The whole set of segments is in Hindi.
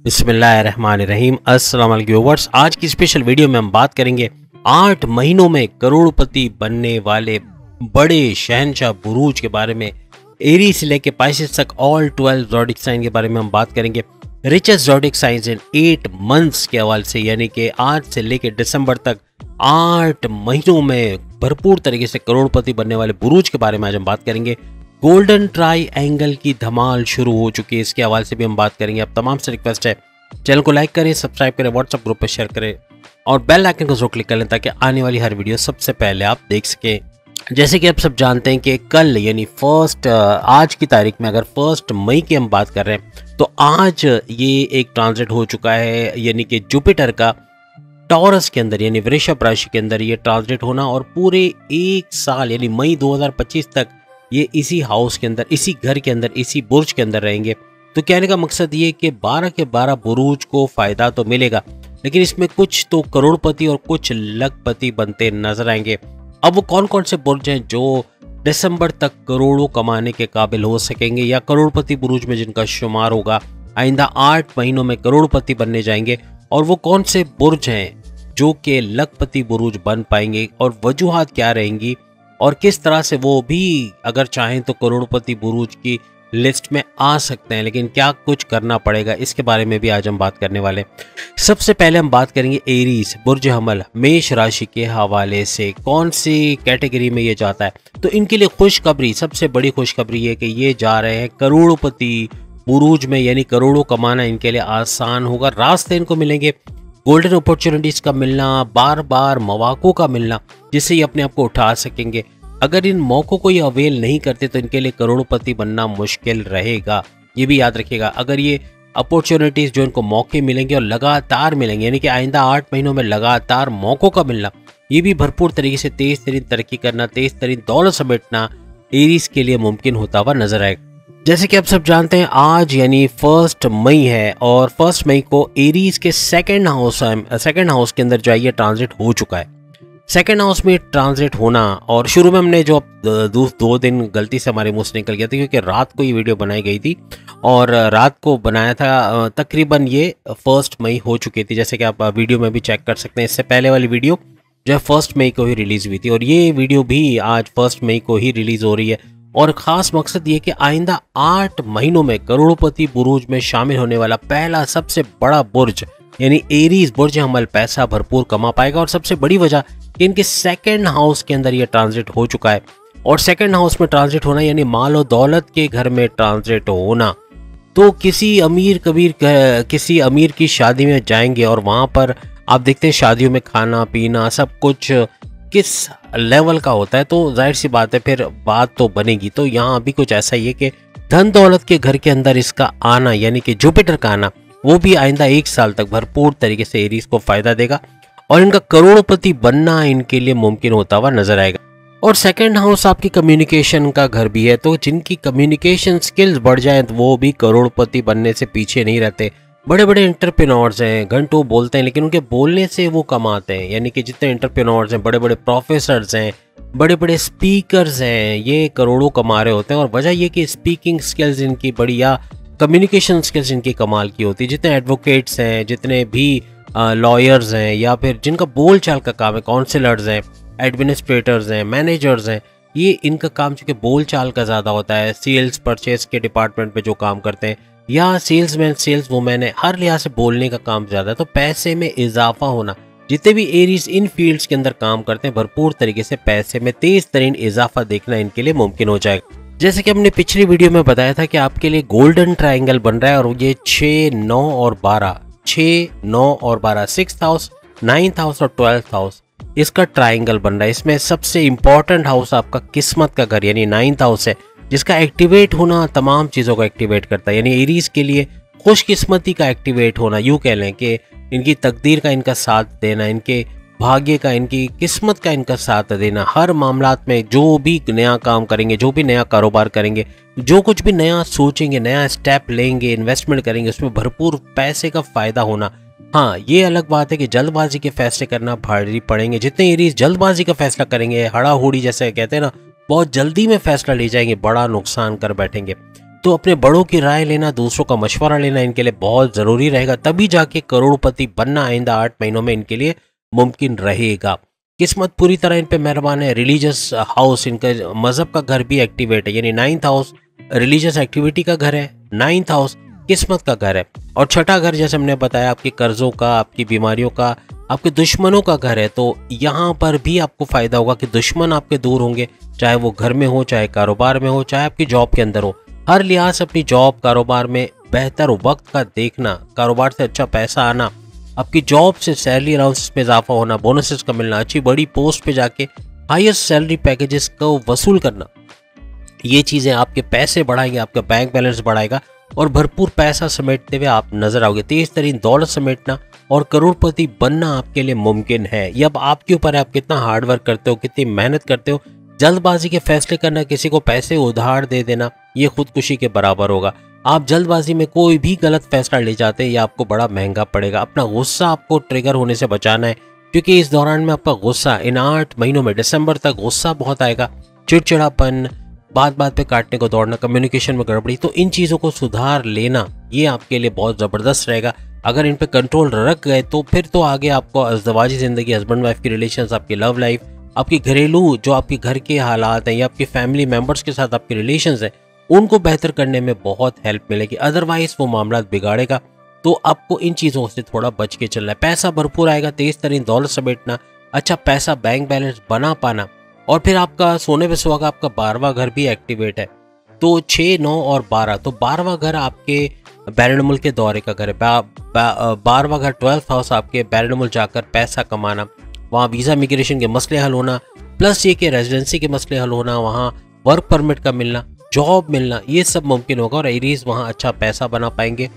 बिस्मिल्लाहिर्रहमानिर्रहीम। अस्सलाम वालेकुम व्यूअर्स। आज की स्पेशल वीडियो में हम बात करेंगे 8 महीनों में करोड़पति बनने वाले बड़े शहंशाह बुरूज के बारे में। एरीज से लेके पाइसेस तक ऑल 12 ज़ोडिक साइन के बारे में हम बात करेंगे। रिचेस्ट ज़ोडिक साइंस इन 8 मंथ्स के हवाले से, यानी कि आज से लेके दिसंबर तक 8 महीनों में भरपूर तरीके से करोड़पति बनने वाले बुरूज के बारे में आज हम बात करेंगे। गोल्डन ट्राई एंगल की धमाल शुरू हो चुकी है, इसके हवाले से भी हम बात करेंगे। अब तमाम से रिक्वेस्ट है, चैनल को लाइक करें, सब्सक्राइब करें, व्हाट्सएप ग्रुप पर शेयर करें और बेल आइकन को जरूर क्लिक कर लें ताकि आने वाली हर वीडियो सबसे पहले आप देख सकें। जैसे कि आप सब जानते हैं कि कल यानी आज की तारीख में अगर 1 मई की हम बात कर रहे हैं तो आज ये एक ट्रांजिट हो चुका है, यानी कि जुपिटर का टॉरस के अंदर यानी वृषभ राशि के अंदर ये ट्रांजिट होना और पूरे 1 साल यानी मई 2025 तक ये इसी हाउस के अंदर, इसी घर के अंदर, इसी बुर्ज के अंदर रहेंगे। तो कहने का मकसद ये कि 12 के 12 बुरूज को फायदा तो मिलेगा, लेकिन इसमें कुछ तो करोड़पति और कुछ लखपति बनते नजर आएंगे। अब वो कौन कौन से बुर्ज हैं जो दिसंबर तक करोड़ों कमाने के काबिल हो सकेंगे या करोड़पति बुरूज में जिनका शुमार होगा आइंदा 8 महीनों में करोड़पति बनने जाएंगे, और वो कौन से बुर्ज हैं जो कि लखपति बुरूज बन पाएंगे और वजूहात क्या रहेंगी और किस तरह से वो भी अगर चाहें तो करोड़पति बुरूज की लिस्ट में आ सकते हैं, लेकिन क्या कुछ करना पड़ेगा इसके बारे में भी आज हम बात करने वाले। सबसे पहले हम बात करेंगे एरीज बुर्ज हमल मेष राशि के हवाले से कौन सी कैटेगरी में ये जाता है। तो इनके लिए खुशखबरी, सबसे बड़ी खुशखबरी है कि ये जा रहे हैं करोड़पति बुरूज में, यानी करोड़ों कमाना इनके लिए आसान होगा। रास्ते इनको मिलेंगे, गोल्डन अपॉर्चुनिटीज का मिलना, बार बार मौकों का मिलना जिससे ये अपने आप को उठा सकेंगे। अगर इन मौकों को ये अवेल नहीं करते तो इनके लिए करोड़पति बनना मुश्किल रहेगा, ये भी याद रखिएगा। अगर ये अपॉर्चुनिटीज जो इनको मौके मिलेंगे और लगातार मिलेंगे, यानी कि आइंदा 8 महीनों में लगातार मौकों का मिलना, ये भी भरपूर तरीके से तेज तरीन तरक्की करना, तेज तरीन दौलत समेटना एरीज के लिए मुमकिन होता हुआ नजर आएगा। जैसे कि आप सब जानते हैं आज यानी 1 मई है और 1 मई को एरीज के सेकंड हाउस के अंदर जो है ये ट्रांजिट हो चुका है। सेकंड हाउस में ट्रांजिट होना, और शुरू में हमने जो 2 दिन गलती से हमारे मुंह से निकल गया था क्योंकि रात को ये वीडियो बनाई गई थी और रात को बनाया था, तकरीबन ये 1 मई हो चुकी थी। जैसे कि आप वीडियो में भी चेक कर सकते हैं, इससे पहले वाली वीडियो जो है 1 मई को ही रिलीज हुई थी और ये वीडियो भी आज 1 मई को ही रिलीज हो रही है। और ख़ास मकसद ये कि आइंदा 8 महीनों में करोड़पति बुरूज में शामिल होने वाला पहला सबसे बड़ा बुर्ज यानी एरीज बुर्ज हमल पैसा भरपूर कमा पाएगा। और सबसे बड़ी वजह कि इनके सेकंड हाउस के अंदर ये ट्रांजिट हो चुका है, और सेकंड हाउस में ट्रांजिट होना यानी माल और दौलत के घर में ट्रांजिट होना। तो किसी अमीर की शादी में जाएंगे और वहाँ पर आप देखते हैं शादियों में खाना पीना सब कुछ किस लेवल का होता है, तो जाहिर सी बात है फिर बात तो बनेगी। तो यहाँ भी कुछ ऐसा ही है कि धन दौलत के घर के अंदर इसका आना यानी कि जुपिटर का आना वो भी आइंदा 1 साल तक भरपूर तरीके से एरीज को फायदा देगा और इनका करोड़पति बनना इनके लिए मुमकिन होता हुआ नजर आएगा। और सेकंड हाउस आपकी कम्युनिकेशन का घर भी है, तो जिनकी कम्युनिकेशन स्किल्स बढ़ जाए तो वो भी करोड़पति बनने से पीछे नहीं रहते। बड़े बड़े एंटरप्रेन्योर्स हैं, घंटों बोलते हैं लेकिन उनके बोलने से वो कमाते हैं, यानी कि जितने एंटरप्रेन्योर्स हैं, बड़े बड़े प्रोफेसर्स हैं, बड़े बड़े स्पीकर्स हैं, ये करोड़ों कमा रहे होते हैं। और वजह ये कि स्पीकिंग स्किल्स इनकी बड़ी या कम्युनिकेशन स्किल्स इनकी कमाल की होती है। जितने एडवोकेट्स हैं, जितने भी लॉयर्स हैं या फिर जिनका बोल चाल का काम है, काउंसलर्स हैं, एडमिनिस्ट्रेटर्स हैं, मैनेजर्स हैं, ये इनका काम चूँकि बोल चाल का ज़्यादा होता है। सेल्स परचेस के डिपार्टमेंट में जो काम करते हैं या सेल्समैन सेल्स वुमेन है, हर लिहाज से बोलने का काम ज़्यादा है। तो पैसे में इजाफा होना, जितने भी एरीज इन फील्ड्स के अंदर काम करते हैं भरपूर तरीके से पैसे में तेज तरीन इजाफा देखना इनके लिए मुमकिन हो जाएगा। जैसे कि हमने पिछली वीडियो में बताया था कि आपके लिए गोल्डन ट्रायंगल बन रहा है और ये 6, 9 और 12 6th हाउस, 9th हाउस और 12th हाउस इसका ट्रायंगल बन रहा है। इसमें सबसे इंपॉर्टेंट हाउस आपका किस्मत का घर यानी 9th हाउस है, जिसका एक्टिवेट होना तमाम चीज़ों को एक्टिवेट करता है, यानी एरीज के लिए खुशकिस्मती का एक्टिवेट होना, यूँ कह लें कि इनकी तकदीर का इनका साथ देना, इनके भाग्य का, इनकी किस्मत का इनका साथ देना। हर मामलात में जो भी नया काम करेंगे, जो भी नया कारोबार करेंगे, जो कुछ भी नया सोचेंगे, नया स्टेप लेंगे, इन्वेस्टमेंट करेंगे, उसमें भरपूर पैसे का फ़ायदा होना। हाँ, ये अलग बात है कि जल्दबाजी के फैसले करना भारी पड़ेंगे। जितने एरीज जल्दबाजी का फैसला करेंगे, हड़ाहुड़ी जैसे कहते हैं ना, बहुत जल्दी में फैसला ले जाएंगे, बड़ा नुकसान कर बैठेंगे। तो अपने बड़ों की राय लेना, दूसरों का मशवरा लेना इनके लिए बहुत ज़रूरी रहेगा, तभी जाके करोड़पति बनना आइंदा 8 महीनों में इनके लिए मुमकिन रहेगा। किस्मत पूरी तरह इन पे मेहरबान है। रिलीजियस हाउस, इनका मज़हब का घर भी एक्टिवेट है, यानी 9th हाउस रिलीजियस एक्टिविटी का घर है, 9th हाउस किस्मत का घर है, और छठा घर जैसे हमने बताया आपके कर्जों का, आपकी बीमारियों का, आपके दुश्मनों का घर है। तो यहाँ पर भी आपको फायदा होगा कि दुश्मन आपके दूर होंगे, चाहे वो घर में हो, चाहे कारोबार में हो, चाहे आपकी जॉब के अंदर हो। हर लिहाज से अपनी जॉब कारोबार में बेहतर वक्त का देखना, कारोबार से अच्छा पैसा आना, आपकी जॉब से सैलरी अलाउंस में इजाफा होना, बोनसेस का मिलना, अच्छी बड़ी पोस्ट पे जाके हाईएस्ट सैलरी पैकेजेस को वसूल करना, ये चीज़ें आपके पैसे बढ़ाएंगे, आपका बैंक बैलेंस बढ़ाएगा और भरपूर पैसा समेटते हुए आप नजर आओगे। तेज तरीन दौलत समेटना और करोड़पति बनना आपके लिए मुमकिन है। ये अब आपके ऊपर है, आप कितना हार्डवर्क करते हो, कितनी मेहनत करते हो। जल्दबाजी के फैसले करना, किसी को पैसे उधार दे देना, ये खुदकुशी के बराबर होगा। आप जल्दबाजी में कोई भी गलत फैसला ले जाते हैं, ये आपको बड़ा महंगा पड़ेगा। अपना गुस्सा आपको ट्रिगर होने से बचाना है, क्योंकि इस दौरान में आपका गुस्सा इन 8 महीनों में दिसंबर तक गुस्सा बहुत आएगा, चिड़चिड़ापन, बात बात पे काटने को दौड़ना, कम्युनिकेशन में गड़बड़ी। तो इन चीज़ों को सुधार लेना ये आपके लिए बहुत ज़बरदस्त रहेगा। अगर इन पे कंट्रोल रख गए तो फिर तो आगे आपको अज़दवाजी ज़िंदगी, हस्बैंड वाइफ की रिलेशंस, आपकी लव लाइफ, आपकी घरेलू जो आपके घर के हालात हैं या आपके फैमिली मेम्बर्स के साथ आपके रिलेशंस हैं, उनको बेहतर करने में बहुत हेल्प मिलेगी। अदरवाइज वो मामला बिगाड़ेगा। तो आपको इन चीज़ों से थोड़ा बच के चलना है। पैसा भरपूर आएगा, तेज तरीन दौलत समेटना, अच्छा पैसा बैंक बैलेंस बना पाना, और फिर आपका सोने पे सुहागा आपका 12वां घर भी एक्टिवेट है। तो 6, 9 और 12, तो 12वां घर आपके बैरन के दौरे का घर है। 12वां घर 12th हाउस आपके बैरन जाकर पैसा कमाना, वहाँ वीज़ा इमिग्रेशन के मसले हल होना, प्लस ये कि रेजिडेंसी के मसले हल होना, वहाँ वर्क परमिट का मिलना, जॉब मिलना, ये सब मुमकिन होगा और एरीज वहाँ अच्छा पैसा बना पाएंगे।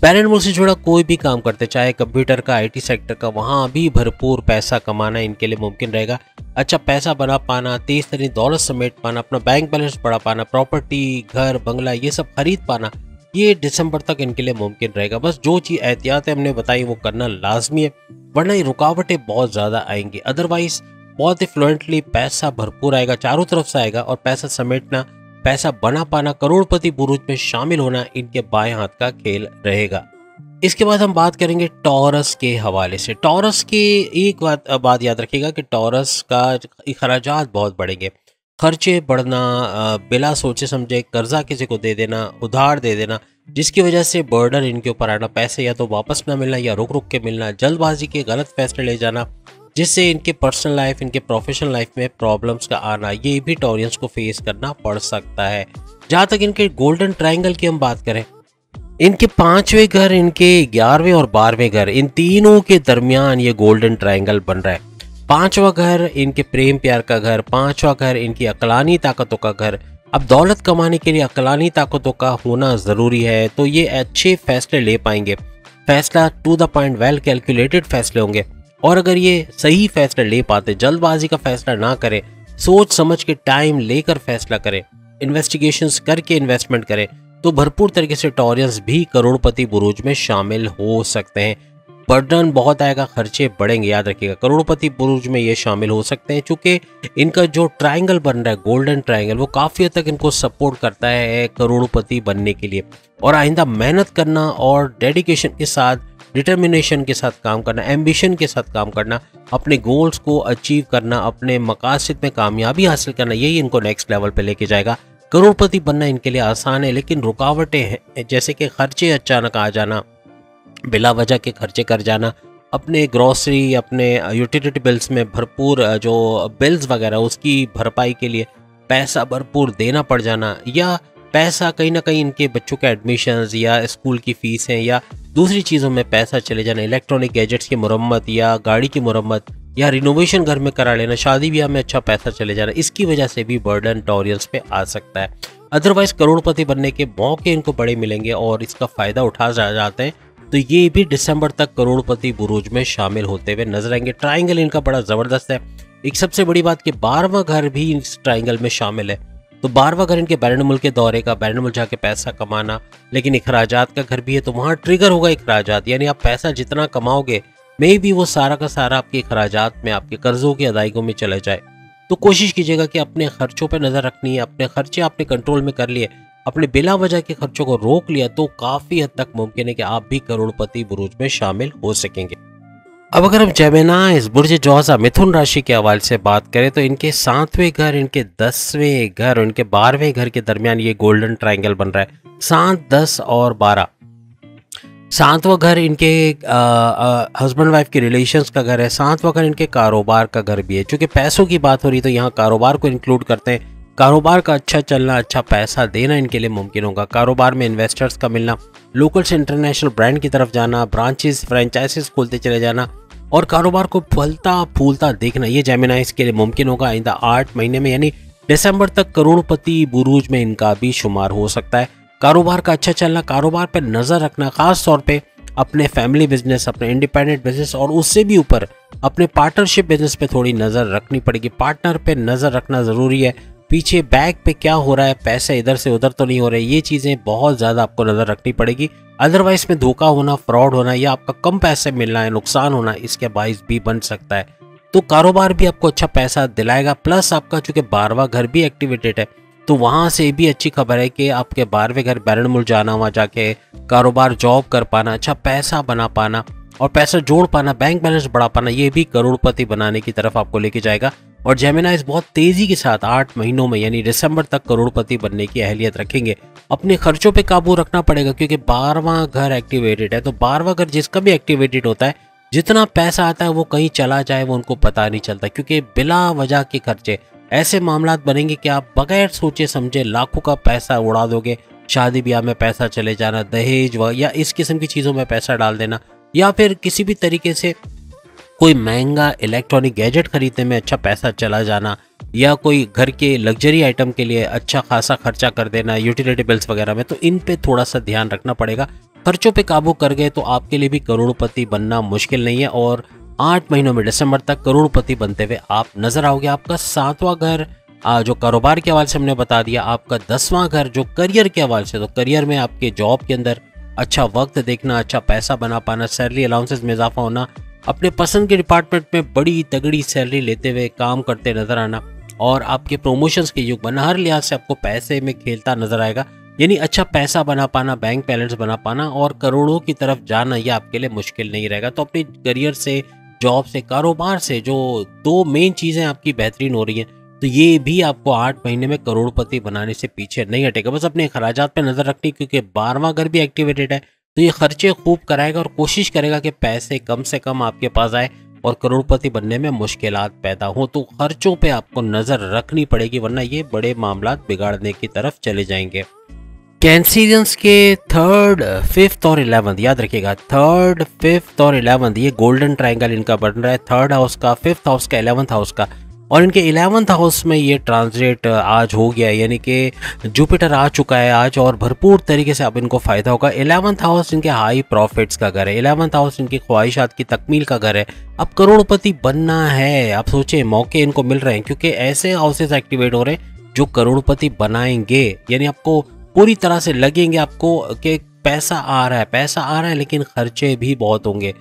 बैरन से जुड़ा कोई भी काम करते, चाहे कंप्यूटर का, IT सेक्टर का, वहाँ भी भरपूर पैसा कमाना इनके लिए मुमकिन रहेगा। अच्छा पैसा बना पाना, तेज तरीन दौलत समेट पाना, अपना बैंक बैलेंस बढ़ा पाना, प्रॉपर्टी, घर, बंगला, ये सब खरीद पाना, ये दिसंबर तक इनके लिए मुमकिन रहेगा। बस जो चीज़ एहतियातें हमने बताई वो करना लाजमी है, वरना ये रुकावटें बहुत ज़्यादा आएंगी। अदरवाइज बहुत ही फ्लुएंटली पैसा भरपूर आएगा, चारों तरफ से आएगा, और पैसा समेटना, पैसा बना पाना, करोड़पति बुरूज में शामिल होना इनके बाएं हाथ का खेल रहेगा। इसके बाद हम बात करेंगे टॉरस के हवाले से। टॉरस के एक बात याद रखिएगा कि टॉरस का खर्चात बहुत बढ़ेंगे, खर्चे बढ़ना, बिला सोचे समझे कर्जा किसी को दे देना, उधार दे देना, जिसकी वजह से बर्डन इनके ऊपर आना, पैसे या तो वापस ना मिलना या रुक रुक के मिलना, जल्दबाजी के गलत फैसले ले जाना, जिससे इनके पर्सनल लाइफ, इनके प्रोफेशनल लाइफ में प्रॉब्लम्स का आना, ये भी टॉरियंस को फेस करना पड़ सकता है। जहाँ तक इनके गोल्डन ट्रायंगल की हम बात करें, इनके 5वें घर, इनके 11वें और 12वें घर, इन तीनों के दरमियान ये गोल्डन ट्रायंगल बन रहा है। 5वां घर इनके प्रेम प्यार का घर, 5वां घर इनकी अकलानी ताकतों का घर। अब दौलत कमाने के लिए अकलानी ताकतों का होना ज़रूरी है, तो ये अच्छे फैसले ले पाएंगे। फैसला to the point, well calculated फैसले होंगे, और अगर ये सही फैसला ले पाते, जल्दबाजी का फैसला ना करें, सोच समझ के टाइम लेकर फैसला करें, इन्वेस्टिगेशंस करके इन्वेस्टमेंट करें, तो भरपूर तरीके से टॉरियंस भी करोड़पति बुरूज में शामिल हो सकते हैं। बर्डन बहुत आएगा, खर्चे बढ़ेंगे, याद रखिएगा करोड़पति बुरूज में ये शामिल हो सकते हैं, क्योंकि इनका जो ट्रायंगल बन रहा है, गोल्डन ट्रायंगल, वो काफ़ी हद तक इनको सपोर्ट करता है करोड़पति बनने के लिए। और आइंदा मेहनत करना और डेडिकेशन के साथ, डिटर्मिनेशन के साथ काम करना, एम्बिशन के साथ काम करना, अपने गोल्स को अचीव करना, अपने मकासद में कामयाबी हासिल करना, यही इनको नेक्स्ट लेवल पे लेके जाएगा। करोड़पति बनना इनके लिए आसान है, लेकिन रुकावटें हैं, जैसे कि खर्चे अचानक आ जाना, बिला वजह के खर्चे कर जाना, अपने ग्रॉसरी, अपने यूटिलिटी बिल्स में भरपूर जो बिल्स वगैरह उसकी भरपाई के लिए पैसा भरपूर देना पड़ जाना, या पैसा कहीं ना कहीं इनके बच्चों के एडमिशन्स या स्कूल की फीस हैं या दूसरी चीज़ों में पैसा चले जाना, इलेक्ट्रॉनिक गैजेट्स की मुरम्मत या गाड़ी की मुरम्मत या रिनोवेशन घर में करा लेना, शादी ब्याह में अच्छा पैसा चले जाना, इसकी वजह से भी बर्डन टॉरियंस पे आ सकता है। अदरवाइज करोड़पति बनने के मौके इनको बड़े मिलेंगे और इसका फ़ायदा उठा जाते हैं, तो ये भी दिसंबर तक करोड़पति बुरूज में शामिल होते हुए नजर आएंगे। ट्रायंगल इनका बड़ा ज़बरदस्त है। एक सबसे बड़ी बात कि 12वां घर भी इस ट्रायंगल में शामिल है, तो 12वां घर इनके बैरन मुल्क के दौरे का, बैरन मुल्क जाके पैसा कमाना, लेकिन अखराजात का घर भी है, तो वहाँ ट्रिगर होगा अखराजात, यानी आप पैसा जितना कमाओगे मे भी वो सारा का सारा आपके अखराजात में, आपके कर्जों की अदायगियों में चले जाए। तो कोशिश कीजिएगा कि अपने खर्चों पर नज़र रखनी है, अपने खर्चे आपने कंट्रोल में कर लिए, अपने बिला वजह के खर्चों को रोक लिया तो काफी हद तक मुमकिन है कि आप भी करोड़पति बुरूज में शामिल हो सकेंगे। अब अगर हम जेमिनाइज बुर्ज जोजा मिथुन राशि के हवाले से बात करें तो इनके 7वें घर, इनके 10वें घर और इनके 12वें घर के दरमियान ये गोल्डन ट्रायंगल बन रहा है। 7, 10 और 12। 7वां घर इनके हस्बैंड वाइफ के रिलेशंस का घर है। 7वां घर इनके कारोबार का घर भी है। चूंकि पैसों की बात हो रही है तो यहाँ कारोबार को इंक्लूड करते हैं। कारोबार का अच्छा चलना, अच्छा पैसा देना इनके लिए मुमकिन होगा। कारोबार में इन्वेस्टर्स का मिलना, लोकल से इंटरनेशनल ब्रांड की तरफ जाना, ब्रांचेस फ्रेंचाइजीज खोलते चले जाना और कारोबार को फलता फूलता देखना, ये जेमिनाइज के लिए मुमकिन होगा आइंदा 8 महीने में, यानी दिसंबर तक करोड़पति बुरूज में इनका भी शुमार हो सकता है। कारोबार का अच्छा चलना, कारोबार पर नज़र रखना, खास तौर पे अपने फैमिली बिजनेस, अपने इंडिपेंडेंट बिजनेस और उससे भी ऊपर अपने पार्टनरशिप बिजनेस पे थोड़ी नज़र रखनी पड़ेगी। पार्टनर पे नज़र रखना ज़रूरी है। पीछे बैक पे क्या हो रहा है, पैसे इधर से उधर तो नहीं हो रहे, ये चीज़ें बहुत ज़्यादा आपको नज़र रखनी पड़ेगी। अदरवाइज में धोखा होना, फ्रॉड होना या आपका कम पैसे मिलना है, नुकसान होना, इसके बाइस भी बन सकता है। तो कारोबार भी आपको अच्छा पैसा दिलाएगा। प्लस आपका चूंकि 12वां घर भी एक्टिवेटेड है तो वहाँ से भी अच्छी खबर है कि आपके 12वें घर बैरनमुल जाना, वहाँ जाके कारोबार जॉब कर पाना, अच्छा पैसा बना पाना और पैसा जोड़ पाना, बैंक बैलेंस बढ़ा पाना, ये भी करोड़पति बनाने की तरफ आपको लेके जाएगा। और जेमिनाइज बहुत तेजी के साथ 8 महीनों में यानी दिसंबर तक करोड़पति बनने की अहलियत रखेंगे। अपने खर्चों पे काबू रखना पड़ेगा क्योंकि 12वां घर एक्टिवेटेड है। तो 12वां घर जिसका भी एक्टिवेटेड होता है, जितना पैसा आता है वो कहीं चला जाए वो उनको पता नहीं चलता, क्योंकि बिला वजह के खर्चे ऐसे मामलात बनेंगे कि आप बगैर सोचे समझे लाखों का पैसा उड़ा दोगे। शादी ब्याह में पैसा चले जाना, दहेज या इस किस्म की चीज़ों में पैसा डाल देना, या फिर किसी भी तरीके से कोई महंगा इलेक्ट्रॉनिक गैजेट खरीदने में अच्छा पैसा चला जाना, या कोई घर के लग्जरी आइटम के लिए अच्छा खासा खर्चा कर देना, यूटिलिटी बिल्स वगैरह में। तो इन पे थोड़ा सा ध्यान रखना पड़ेगा। खर्चों पे काबू कर गए तो आपके लिए भी करोड़पति बनना मुश्किल नहीं है और 8 महीनों में दिसंबर तक करोड़पति बनते हुए आप नजर आओगे। आपका 7वां घर जो कारोबार के हवाले से हमने बता दिया, आपका 10वां घर जो करियर के हवाले से, तो करियर में आपके जॉब के अंदर अच्छा वक्त देखना, अच्छा पैसा बना पाना, सैलरी अलाउंसेस में इजाफा होना, अपने पसंद के डिपार्टमेंट में बड़ी तगड़ी सैलरी लेते हुए काम करते नजर आना और आपके प्रमोशंस के युग बनना, हर लिहाज से आपको पैसे में खेलता नजर आएगा। यानी अच्छा पैसा बना पाना, बैंक बैलेंस बना पाना और करोड़ों की तरफ जाना, यह आपके लिए मुश्किल नहीं रहेगा। तो अपनी करियर से, जॉब से, कारोबार से जो 2 मेन चीज़ें आपकी बेहतरीन हो रही हैं, तो ये भी आपको 8 महीने में करोड़पति बनाने से पीछे नहीं हटेगा। बस अपने खर्चात पे नज़र रखनी, क्योंकि 12वां घर भी एक्टिवेटेड है तो ये खर्चे खूब कराएगा और कोशिश करेगा कि पैसे कम से कम आपके पास आए और करोड़पति बनने में मुश्किलात पैदा हो। तो खर्चों पे आपको नज़र रखनी पड़ेगी, वरना ये बड़े मामलात बिगाड़ने की तरफ चले जाएंगे। कैंसिरियंस के 3rd, 5th और 11th याद रखिएगा, 3rd, 5th और 11th ये गोल्डन ट्रायंगल इनका बन रहा है। 3rd हाउस का, 5th हाउस का, 11th हाउस का, और इनके 11th हाउस में ये ट्रांजिट आज हो गया है, यानी कि जुपिटर आ चुका है आज और भरपूर तरीके से अब इनको फ़ायदा होगा। 11th हाउस इनके हाई प्रॉफिट्स का घर है। 11th हाउस इनकी ख्वाहिशात की तकमील का घर है। अब करोड़पति बनना है, आप सोचें मौके इनको मिल रहे हैं क्योंकि ऐसे हाउसेज एक्टिवेट हो रहे हैं जो करोड़पति बनाएंगे। यानी आपको पूरी तरह से लगेंगे आपको कि पैसा आ रहा है लेकिन खर्चे भी बहुत होंगे।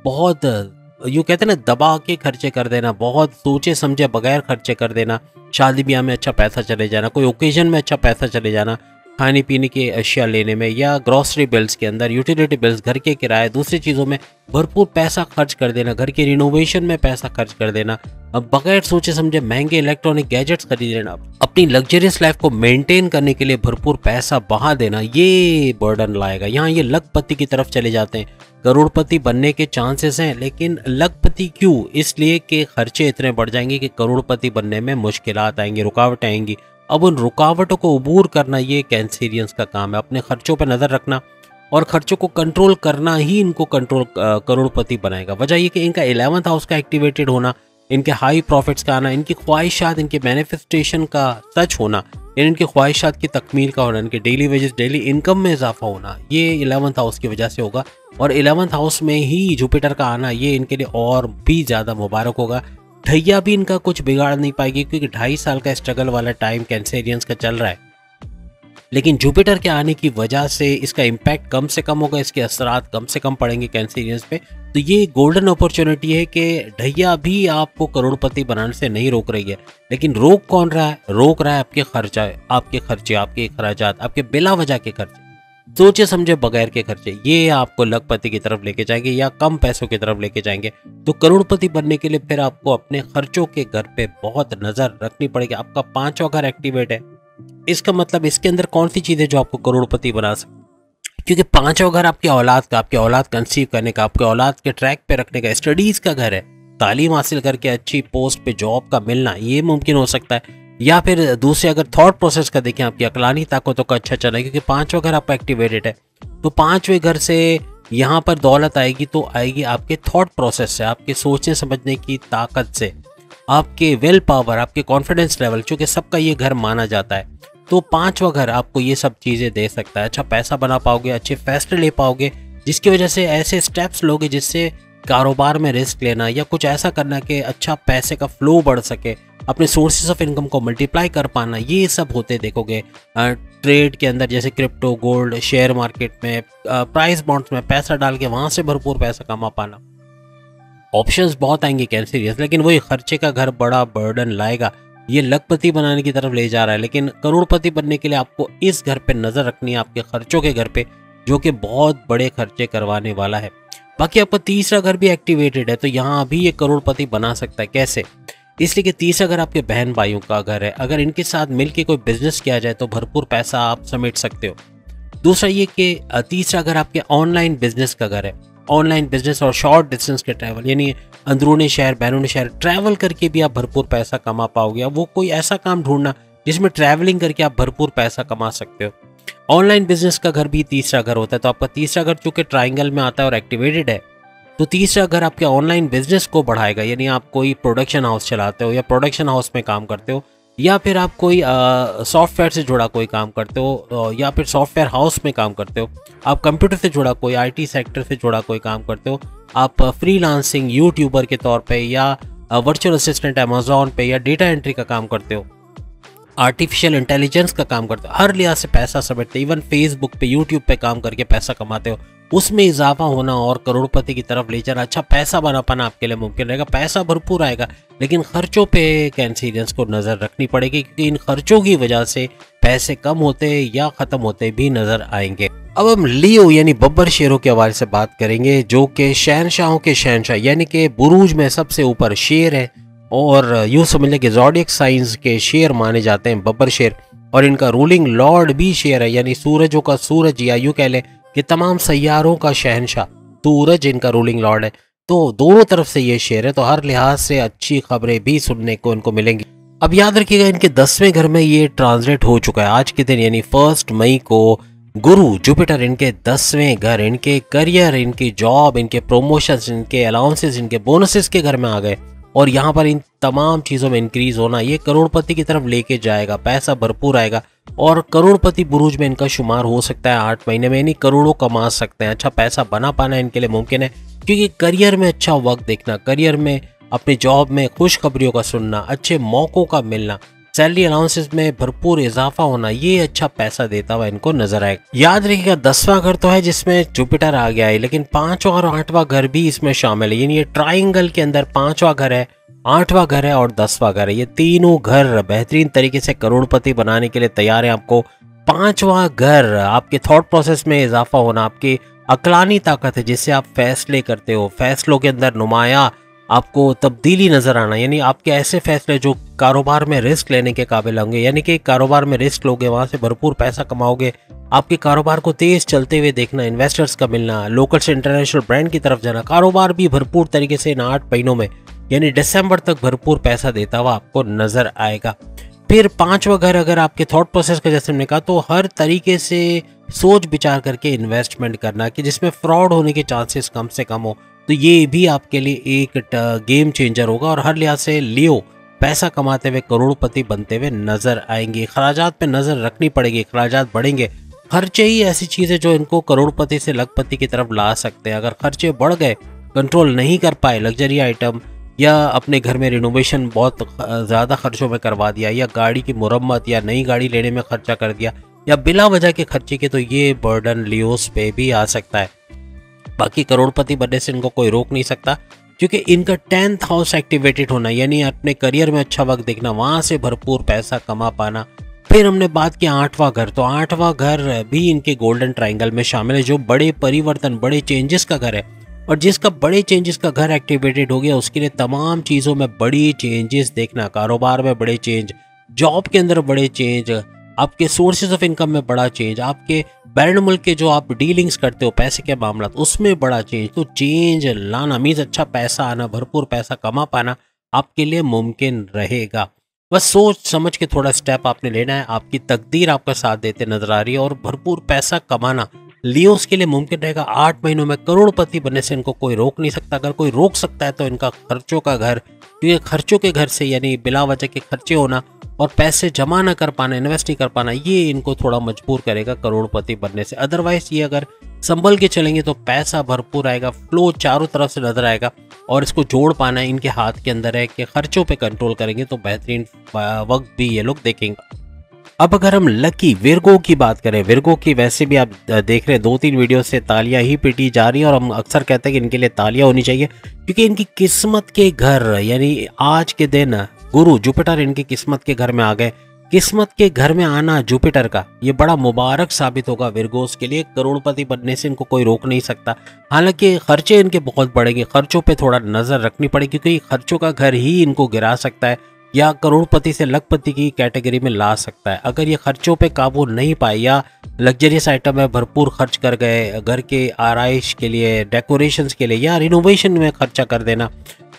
बहुत यूँ कहते हैं ना, दबा के खर्चे कर देना, बहुत सोचे समझे बगैर खर्चे कर देना, शादी ब्याह में अच्छा पैसा चले जाना, कोई ओकेजन में अच्छा पैसा चले जाना, खाने पीने की अशिया लेने में या ग्रॉसरी बिल्स के अंदर, यूटिलिटी बिल्स, घर के किराए, दूसरी चीज़ों में भरपूर पैसा खर्च कर देना, घर के रिनोवेशन में पैसा खर्च कर देना, अब बगैर सोचे समझे महंगे इलेक्ट्रॉनिक गैजेट्स खरीद लेना, अपनी लग्जरियस लाइफ को मेंटेन करने के लिए भरपूर पैसा बहा देना, ये बर्डन लाएगा। यहाँ ये लखपति की तरफ चले जाते हैं। करोड़पति बनने के चांसेस हैं लेकिन लखपति क्यों? इसलिए कि खर्चे इतने बढ़ जाएंगे कि करोड़पति बनने में मुश्किलात आएंगी, रुकावटें आएंगी। अब उन रुकावटों को अबूर करना ये कैंसेरियंस का काम है। अपने खर्चों पर नज़र रखना और खर्चों को कंट्रोल करना ही इनको करोड़पति बनाएगा। वजह ये कि इनका 11th हाउस का एक्टिवेटेड होना, इनके हाई प्रॉफिट्स का आना, इनकी ख्वाहिशात, इनके मैनिफेस्टेशन का सच होना, इनकी ख्वाहिशात की तकमील का होना, इनके डेली वेजेस, डेली इनकम में इजाफा होना, ये 11th हाउस की वजह से होगा। और 11th हाउस में ही जुपिटर का आना ये इनके लिए और भी ज़्यादा मुबारक होगा। ढैया भी इनका कुछ बिगाड़ नहीं पाएगी क्योंकि 2.5 साल का स्ट्रगल वाला टाइम कैंसेरियंस का चल रहा है। लेकिन जुपिटर के आने की वजह से इसका इम्पैक्ट कम से कम होगा, इसके असरात कम से कम पड़ेंगे कैंसरियंस पे। तो ये गोल्डन अपॉर्चुनिटी है कि ढैया भी आपको करोड़पति बनाने से नहीं रोक रही है, लेकिन रोक कौन रहा है? रोक रहा है आपके खर्चा, आपके खर्चे, आपके खर्चात, आपके बिला वजह के खर्चे, सोचे समझे बगैर के खर्चे। ये आपको लखपति की तरफ लेके जाएंगे या कम पैसों की तरफ लेके जाएंगे। तो करोड़पति बनने के लिए फिर आपको अपने खर्चों के घर पे बहुत नजर रखनी पड़ेगी। आपका 5वां घर एक्टिवेट है, इसका मतलब इसके अंदर कौन सी चीजें जो आपको करोड़पति बना सकती, क्योंकि 5वां घर आपकी औलाद का, आपकी औलाद कंसीव करने का, आपके औलाद के ट्रैक पे रखने का, स्टडीज का घर है। तालीम हासिल करके अच्छी पोस्ट पे जॉब का मिलना, ये मुमकिन हो सकता है। या फिर दूसरे अगर थॉट प्रोसेस का देखें, आपकी अकलानी ताकतों का अच्छा चला है, क्योंकि 5वां घर आपका एक्टिवेटेड है। तो 5वें घर से यहाँ पर दौलत आएगी तो आएगी आपके थॉट प्रोसेस से, आपके सोचने समझने की ताकत से, आपके विल पावर, आपके कॉन्फिडेंस लेवल, चूँकि सबका ये घर माना जाता है। तो 5वां घर आपको ये सब चीज़ें दे सकता है। अच्छा पैसा बना पाओगे, अच्छे फैसले ले पाओगे, जिसकी वजह से ऐसे स्टेप्स लोगे जिससे कारोबार में रिस्क लेना या कुछ ऐसा करना कि अच्छा पैसे का फ्लो बढ़ सके, अपने सोर्सेज ऑफ इनकम को मल्टीप्लाई कर पाना, ये सब होते देखोगे। ट्रेड के अंदर जैसे क्रिप्टो, गोल्ड, शेयर मार्केट में, प्राइस बॉन्ड्स में पैसा डाल के वहाँ से भरपूर पैसा कमा पाना। ऑप्शंस बहुत आएंगे कैंसरियस, लेकिन वही खर्चे का घर बड़ा बर्डन लाएगा। ये लखपति बनाने की तरफ ले जा रहा है, लेकिन करोड़पति बनने के लिए आपको इस घर पे नजर रखनी है, आपके खर्चों के घर पे, जो कि बहुत बड़े खर्चे करवाने वाला है। बाकी आपका 3रा घर भी एक्टिवेटेड है, तो यहाँ भी ये करोड़पति बना सकता है। कैसे? इसलिए कि 3रा घर आपके बहन भाइयों का घर है। अगर इनके साथ मिलके कोई बिजनेस किया जाए तो भरपूर पैसा आप समेट सकते हो। दूसरा ये कि 3रा घर आपके ऑनलाइन बिजनेस का घर है। ऑनलाइन बिजनेस और शॉर्ट डिस्टेंस के ट्रैवल, यानी अंदरूनी शहर, बैरूनी शहर ट्रैवल करके भी आप भरपूर पैसा कमा पाओगे। वो कोई ऐसा काम ढूंढना जिसमें ट्रैवलिंग करके आप भरपूर पैसा कमा सकते हो। ऑनलाइन बिजनेस का घर भी 3रा घर होता है। तो आपका 3रा घर चूंकि ट्राइंगल में आता है और एक्टिवेटेड है, तो 3रा घर आपके ऑनलाइन बिजनेस को बढ़ाएगा। यानी आप कोई प्रोडक्शन हाउस चलाते हो या प्रोडक्शन हाउस में काम करते हो, या फिर आप कोई सॉफ्टवेयर से जुड़ा कोई काम करते हो, या फिर सॉफ्टवेयर हाउस में काम करते हो, आप कंप्यूटर से जुड़ा कोई IT सेक्टर से जुड़ा कोई काम करते हो, आप फ्रीलांसिंग यूट्यूबर के तौर पे या वर्चुअल असिस्टेंट अमेज़ॉन पे या डेटा एंट्री का काम करते हो, आर्टिफिशियल इंटेलिजेंस का काम करते हो, हर लिहाज से पैसा समेटते, इवन फेसबुक पे, यूट्यूब पे काम करके पैसा कमाते हो, उसमें इजाफा होना और करोड़पति की तरफ ले जाना, अच्छा पैसा बना पाना आपके लिए मुमकिन रहेगा। पैसा भरपूर आएगा, लेकिन खर्चों पे कैंसरियंस को नज़र रखनी पड़ेगी, क्योंकि इन खर्चों की वजह से पैसे कम होते या ख़त्म होते भी नज़र आएंगे। अब हम लियो यानी बब्बर शेरों के हवाले से बात करेंगे, जो कि शहनशाहों के शहनशाह यानी कि बुरूज में सबसे ऊपर शेर है, और यूँ समझ लें कि ज़ोडिएक साइंस के शेर माने जाते हैं बब्बर शेर, और इनका रूलिंग लॉर्ड भी शेर है, यानी सूरजों का सूरज, या यूँ कह लें कि तमाम सैयारों का शहनशाह सूरज इनका रूलिंग लॉर्ड है। तो दोनों तरफ से ये शेर है, तो हर लिहाज से अच्छी खबरें भी सुनने को इनको मिलेंगी। अब याद रखिएगा, इनके 10वें घर में ये ट्रांसलेट हो चुका है आज के दिन, यानी 1 मई को गुरु जुपिटर इनके 10वें घर, इनके करियर, इनकी जॉब, इनके प्रोमोशंस, इनके अलाउंसेस, इनके बोनसेस के घर में आ गए, और यहाँ पर इन तमाम चीज़ों में इंक्रीज होना ये करोड़पति की तरफ लेके जाएगा, पैसा भरपूर आएगा, और करोड़पति बुरूज में इनका शुमार हो सकता है 8 महीने में, यानी करोड़ों कमा सकते हैं। अच्छा पैसा बना पाना इनके लिए मुमकिन है, क्योंकि करियर में अच्छा वक्त देखना, करियर में, अपनी जॉब में खुशखबरियों का सुनना, अच्छे मौक़ों का मिलना, सैलरी अलाउंसेस में भरपूर इजाफा होना, ये अच्छा पैसा देता हुआ इनको नजर आएगा। याद रखिएगा 10वां घर तो है जिसमें जुपिटर आ गया है, लेकिन 5वां और 8वां घर भी इसमें शामिल है, यानी ये ट्राइंगल के अंदर 5वां घर है, 8वां घर है और 10वां घर है। ये तीनों घर बेहतरीन तरीके से करोड़पति बनाने के लिए तैयार है आपको। 5वां घर आपके थॉट प्रोसेस में इजाफा होना, आपकी अक्लानी ताकत है जिससे आप फैसले करते हो, फैसलों के अंदर नुमाया आपको तब्दीली नजर आना, यानी आपके ऐसे फैसले जो कारोबार में रिस्क लेने के काबिल होंगे, यानी कि कारोबार में रिस्क लोगे वहां से भरपूर पैसा कमाओगे, आपके कारोबार को तेज चलते हुए देखना, इन्वेस्टर्स का मिलना, लोकल से इंटरनेशनल ब्रांड की तरफ जाना, कारोबार भी भरपूर तरीके से इन 8 महीनों में यानी दिसंबर तक भरपूर पैसा देता हुआ आपको नजर आएगा। फिर 5वां घर अगर आपके थॉट प्रोसेस का जैसे हमने कहा, तो हर तरीके से सोच विचार करके इन्वेस्टमेंट करना कि जिसमें फ्रॉड होने के चांसेस कम से कम हो, तो ये भी आपके लिए एक गेम चेंजर होगा, और हर लिहाज से लियो पैसा कमाते हुए करोड़पति बनते हुए नजर आएंगे। खराजात पे नजर रखनी पड़ेगी, खराजात बढ़ेंगे, खर्चे ही ऐसी चीज है जो इनको करोड़पति से लखपति की तरफ ला सकते हैं। अगर खर्चे बढ़ गए, कंट्रोल नहीं कर पाए, लग्जरी आइटम या अपने घर में रिनोवेशन बहुत ज़्यादा खर्चों में करवा दिया, या गाड़ी की मुरम्मत या नई गाड़ी लेने में खर्चा कर दिया, या बिला वजह के खर्चे के, तो ये बर्डन लियोस पे भी आ सकता है। बाकी करोड़पति बनने से इनको कोई रोक नहीं सकता, क्योंकि इनका 10th हाउस एक्टिवेटेड होना, यानी अपने करियर में अच्छा वक्त देखना, वहां से भरपूर पैसा कमा पाना। फिर हमने बात की 8वां घर, तो 8वां घर भी इनके गोल्डन ट्रायंगल में शामिल है, जो बड़े परिवर्तन, बड़े चेंजेस का घर है। और जिसका बड़े चेंजेस का घर एक्टिवेटेड हो गया, उसके लिए तमाम चीज़ों में बड़ी चेंजेस देखना, कारोबार में बड़े चेंज, जॉब के अंदर बड़े चेंज, आपके सोर्सेज ऑफ इनकम में बड़ा चेंज, आपके बैरन मुल्क के जो आप डीलिंग्स करते हो पैसे के मामला, उसमें बड़ा चेंज। तो चेंज लाना मीन्स अच्छा पैसा आना, भरपूर पैसा कमा पाना आपके लिए मुमकिन रहेगा। बस सोच समझ के थोड़ा स्टेप आपने लेना है, आपकी तकदीर आपका साथ देते नजर आ रही है, और भरपूर पैसा कमाना लियोस के लिए मुमकिन रहेगा। 8 महीनों में करोड़पति बनने से इनको कोई रोक नहीं सकता। अगर कोई रोक सकता है तो इनका खर्चों का घर, क्योंकि खर्चों के घर से यानी बिला वजह के खर्चे होना और पैसे जमा ना कर पाना, इन्वेस्ट नहीं कर पाना, ये इनको थोड़ा मजबूर करेगा करोड़पति बनने से। अदरवाइज ये अगर संभल के चलेंगे तो पैसा भरपूर आएगा, फ्लो चारों तरफ से नजर आएगा, और इसको जोड़ पाना इनके हाथ के अंदर है कि खर्चों पे कंट्रोल करेंगे तो बेहतरीन वक्त भी ये लोग देखेंगे। अब अगर हम लकी विर्गो की बात करें, विर्गो की वैसे भी आप देख रहे हैं 2-3 वीडियो से तालियां ही पीटी जा रही है, और हम अक्सर कहते हैं कि इनके लिए तालियां होनी चाहिए, क्योंकि इनकी किस्मत के घर यानी आज के दिन गुरु जुपिटर इनकी किस्मत के घर में आ गए। किस्मत के घर में आना जुपिटर का ये बड़ा मुबारक साबित होगा विर्गोस के लिए। करोड़पति बनने से इनको कोई रोक नहीं सकता। हालांकि खर्चे इनके बहुत बढ़ेंगे, खर्चों पे थोड़ा नजर रखनी पड़ेगी, क्योंकि खर्चों का घर ही इनको गिरा सकता है या करोड़पति से लखपति की कैटेगरी में ला सकता है। अगर ये खर्चों पे काबू नहीं पाए या लग्जरियस आइटम में भरपूर खर्च कर गए, घर के आराइश के लिए, डेकोरेशंस के लिए या रिनोवेशन में खर्चा कर देना,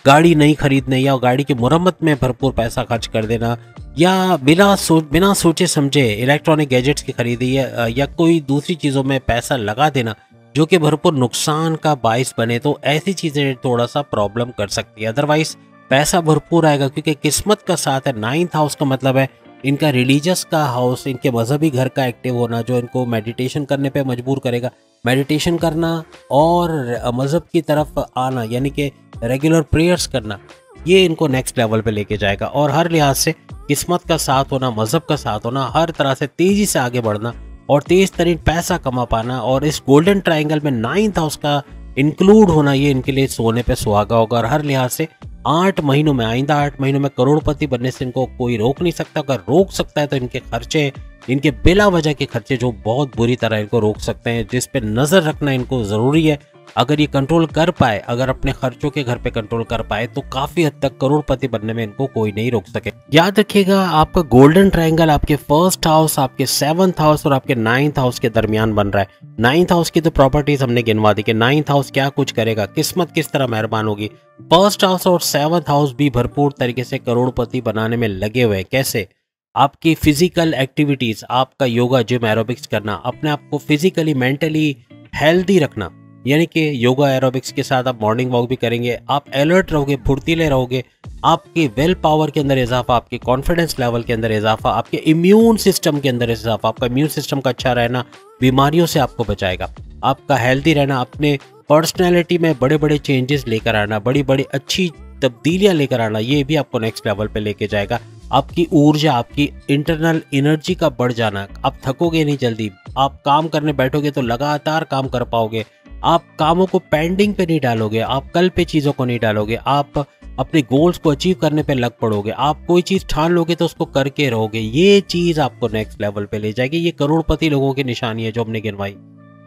गाड़ी नहीं खरीदने या गाड़ी की मुरम्मत में भरपूर पैसा खर्च कर देना, या बिना सोचे समझे इलेक्ट्रॉनिक गैजेट्स की खरीदी या कोई दूसरी चीज़ों में पैसा लगा देना जो कि भरपूर नुकसान का बाइस बने, तो ऐसी चीज़ें थोड़ा सा प्रॉब्लम कर सकती है। अदरवाइज पैसा भरपूर आएगा, क्योंकि किस्मत का साथ है। 9th हाउस का मतलब है इनका रिलीजियस का हाउस, इनके मजहबी घर का एक्टिव होना, जो इनको मेडिटेशन करने पे मजबूर करेगा। मेडिटेशन करना और मज़हब की तरफ आना यानी कि रेगुलर प्रेयर्स करना, ये इनको नेक्स्ट लेवल पे लेके जाएगा। और हर लिहाज से किस्मत का साथ होना, मज़हब का साथ होना, हर तरह से तेज़ी से आगे बढ़ना और तेज़ तरीन पैसा कमा पाना, और इस गोल्डन ट्रायंगल में 9th हाउस का इंक्लूड होना, ये इनके लिए सोने पे सुहागा होगा। और हर लिहाज से 8 महीनों में, आइंदा 8 महीनों में करोड़पति बनने से इनको कोई रोक नहीं सकता। अगर रोक सकता है तो इनके खर्चे, इनके बिला वजह के खर्चे जो बहुत बुरी तरह इनको रोक सकते हैं, जिस पे नज़र रखना इनको ज़रूरी है। अगर ये कंट्रोल कर पाए, अगर अपने खर्चों के घर पे कंट्रोल कर पाए, तो काफ़ी हद तक करोड़पति बनने में इनको कोई नहीं रोक सके। याद रखिएगा, आपका गोल्डन ट्रायंगल आपके 1st हाउस, आपके 7th हाउस और आपके 9th हाउस के दरमियान बन रहा है। 9th हाउस की तो प्रॉपर्टीज हमने गिनवा दी कि 9th हाउस क्या कुछ करेगा, किस्मत किस तरह मेहरबान होगी। 1st हाउस और 7th हाउस भी भरपूर तरीके से करोड़पति बनाने में लगे हुए हैं। कैसे? आपकी फिजिकल एक्टिविटीज, आपका योगा, जिम, एरोबिक्स करना, अपने आप को फिजिकली मेंटली हेल्दी रखना, यानी कि योगा एरोबिक्स के साथ आप मॉर्निंग वॉक भी करेंगे, आप अलर्ट रहोगे, फुर्तीले रहोगे, आपके विल पावर के अंदर इजाफा, आपके कॉन्फिडेंस लेवल के अंदर इजाफा, आपके इम्यून सिस्टम के अंदर इजाफा। आपका इम्यून सिस्टम का अच्छा रहना बीमारियों से आपको बचाएगा। आपका हेल्दी रहना, अपने पर्सनैलिटी में बड़े बड़े चेंजेस लेकर आना, बड़ी बड़ी अच्छी तब्दीलियां लेकर आना, ये भी आपको नेक्स्ट लेवल पे लेके जाएगा। आपकी ऊर्जा, आपकी इंटरनल एनर्जी का बढ़ जाना, आप थकोगे नहीं जल्दी, आप काम करने बैठोगे तो लगातार काम कर पाओगे, आप कामों को पेंडिंग पे नहीं डालोगे, आप कल पे चीज़ों को नहीं डालोगे, आप अपने गोल्स को अचीव करने पे लग पड़ोगे, आप कोई चीज़ ठान लोगे तो उसको करके रहोगे। ये चीज़ आपको नेक्स्ट लेवल पे ले जाएगी। ये करोड़पति लोगों की निशानी है जो हमने गिनवाई।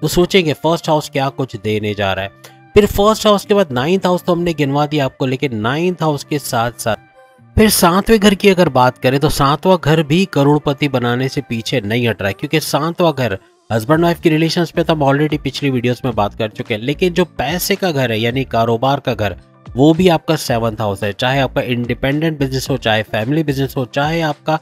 तो सोचेंगे 1st हाउस क्या कुछ देने जा रहा है। फिर 1st हाउस के बाद 9th हाउस तो हमने गिनवा दिया आपको, लेकिन 9th हाउस के साथ साथ फिर 7वें घर की अगर बात करें तो 7वां घर भी करोड़पति बनाने से पीछे नहीं हट रहा है, क्योंकि 7वां घर हस्बैंड वाइफ की रिलेशंस पे तो हम ऑलरेडी पिछली वीडियोस में बात कर चुके हैं। लेकिन जो पैसे का घर है यानी कारोबार का घर, वो भी आपका 7th हाउस है। चाहे आपका इंडिपेंडेंट बिजनेस हो, चाहे फैमिली बिजनेस हो, चाहे आपका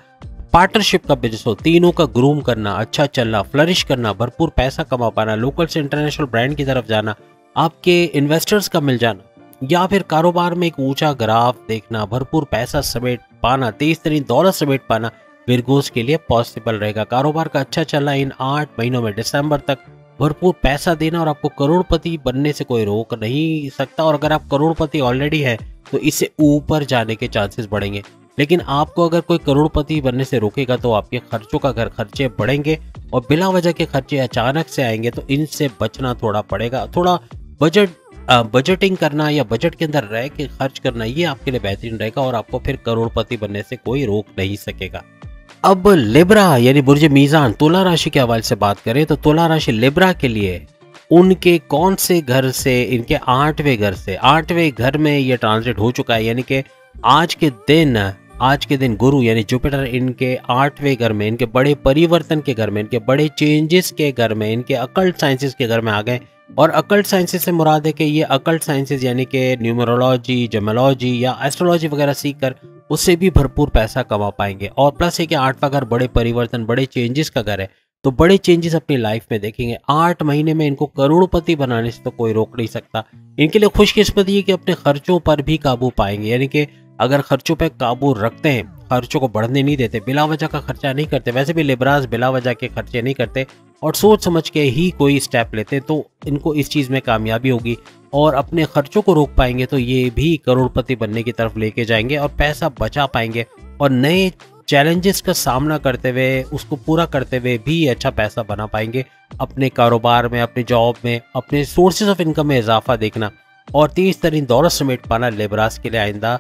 पार्टनरशिप का बिजनेस हो, तीनों का ग्रूम करना, अच्छा चलना, फ्लरिश करना, भरपूर पैसा कमा पाना, लोकल से इंटरनेशनल ब्रांड की तरफ जाना, आपके इन्वेस्टर्स का मिल जाना, या फिर कारोबार में एक ऊंचा ग्राफ देखना, भरपूर पैसा समेट पाना, तेज तरीन दौलत समेट पाना विर्गोस के लिए पॉसिबल रहेगा। कारोबार का अच्छा चलना इन 8 महीनों में, दिसंबर तक भरपूर पैसा देना, और आपको करोड़पति बनने से कोई रोक नहीं सकता। और अगर आप करोड़पति ऑलरेडी है तो इससे ऊपर जाने के चांसेस बढ़ेंगे। लेकिन आपको अगर कोई करोड़पति बनने से रोकेगा तो आपके खर्चों का घर खर्चे बढ़ेंगे और बिला वजह के खर्चे अचानक से आएंगे, तो इनसे बचना थोड़ा पड़ेगा। थोड़ा बजटिंग करना या बजट के अंदर रह के खर्च करना, ये आपके लिए बेहतरीन रहेगा और आपको फिर करोड़पति बनने से कोई रोक नहीं सकेगा। अब लिब्रा यानी बुर्ज मीज़ान तुला राशि के हवाले से बात करें तो तुला राशि लिब्रा के लिए उनके कौन से घर से, इनके 8वें घर से, 8वें घर में ये ट्रांजिट हो चुका है। यानी कि आज के दिन गुरु यानी जुपिटर इनके 8वें घर में, इनके बड़े परिवर्तन के घर में, इनके बड़े चेंजेस के घर में, इनके अकल्ट साइंसेस के घर में आ गए। और अकल्ट साइंसेस से मुराद है कि ये अकल्ट साइंसेस यानी कि न्यूमरोलॉजी, जेमोलॉजी या एस्ट्रोलॉजी वगैरह सीख कर उससे भी भरपूर पैसा कमा पाएंगे। और प्लस है कि 8वां घर बड़े परिवर्तन, बड़े चेंजेस का घर है, तो बड़े चेंजेस अपनी लाइफ में देखेंगे। 8 महीने में इनको करोड़पति बनाने से तो कोई रोक नहीं सकता। इनके लिए खुशकिस्मती है कि अपने खर्चों पर भी काबू पाएंगे। यानी कि अगर खर्चों पे काबू रखते हैं, खर्चों को बढ़ने नहीं देते, बिला वजह का खर्चा नहीं करते, वैसे भी लिब्रास बिला वजह के खर्चे नहीं करते और सोच समझ के ही कोई स्टेप लेते, तो इनको इस चीज़ में कामयाबी होगी और अपने खर्चों को रोक पाएंगे तो ये भी करोड़पति बनने की तरफ लेके जाएंगे और पैसा बचा पाएंगे और नए चैलेंजेस का सामना करते हुए, उसको पूरा करते हुए भी अच्छा पैसा बना पाएंगे। अपने कारोबार में, अपने जॉब में, अपने सोर्सेज ऑफ इनकम में इजाफा देखना और तेज तरीन दौलत समेट पाना लिब्रास के लिए आइंदा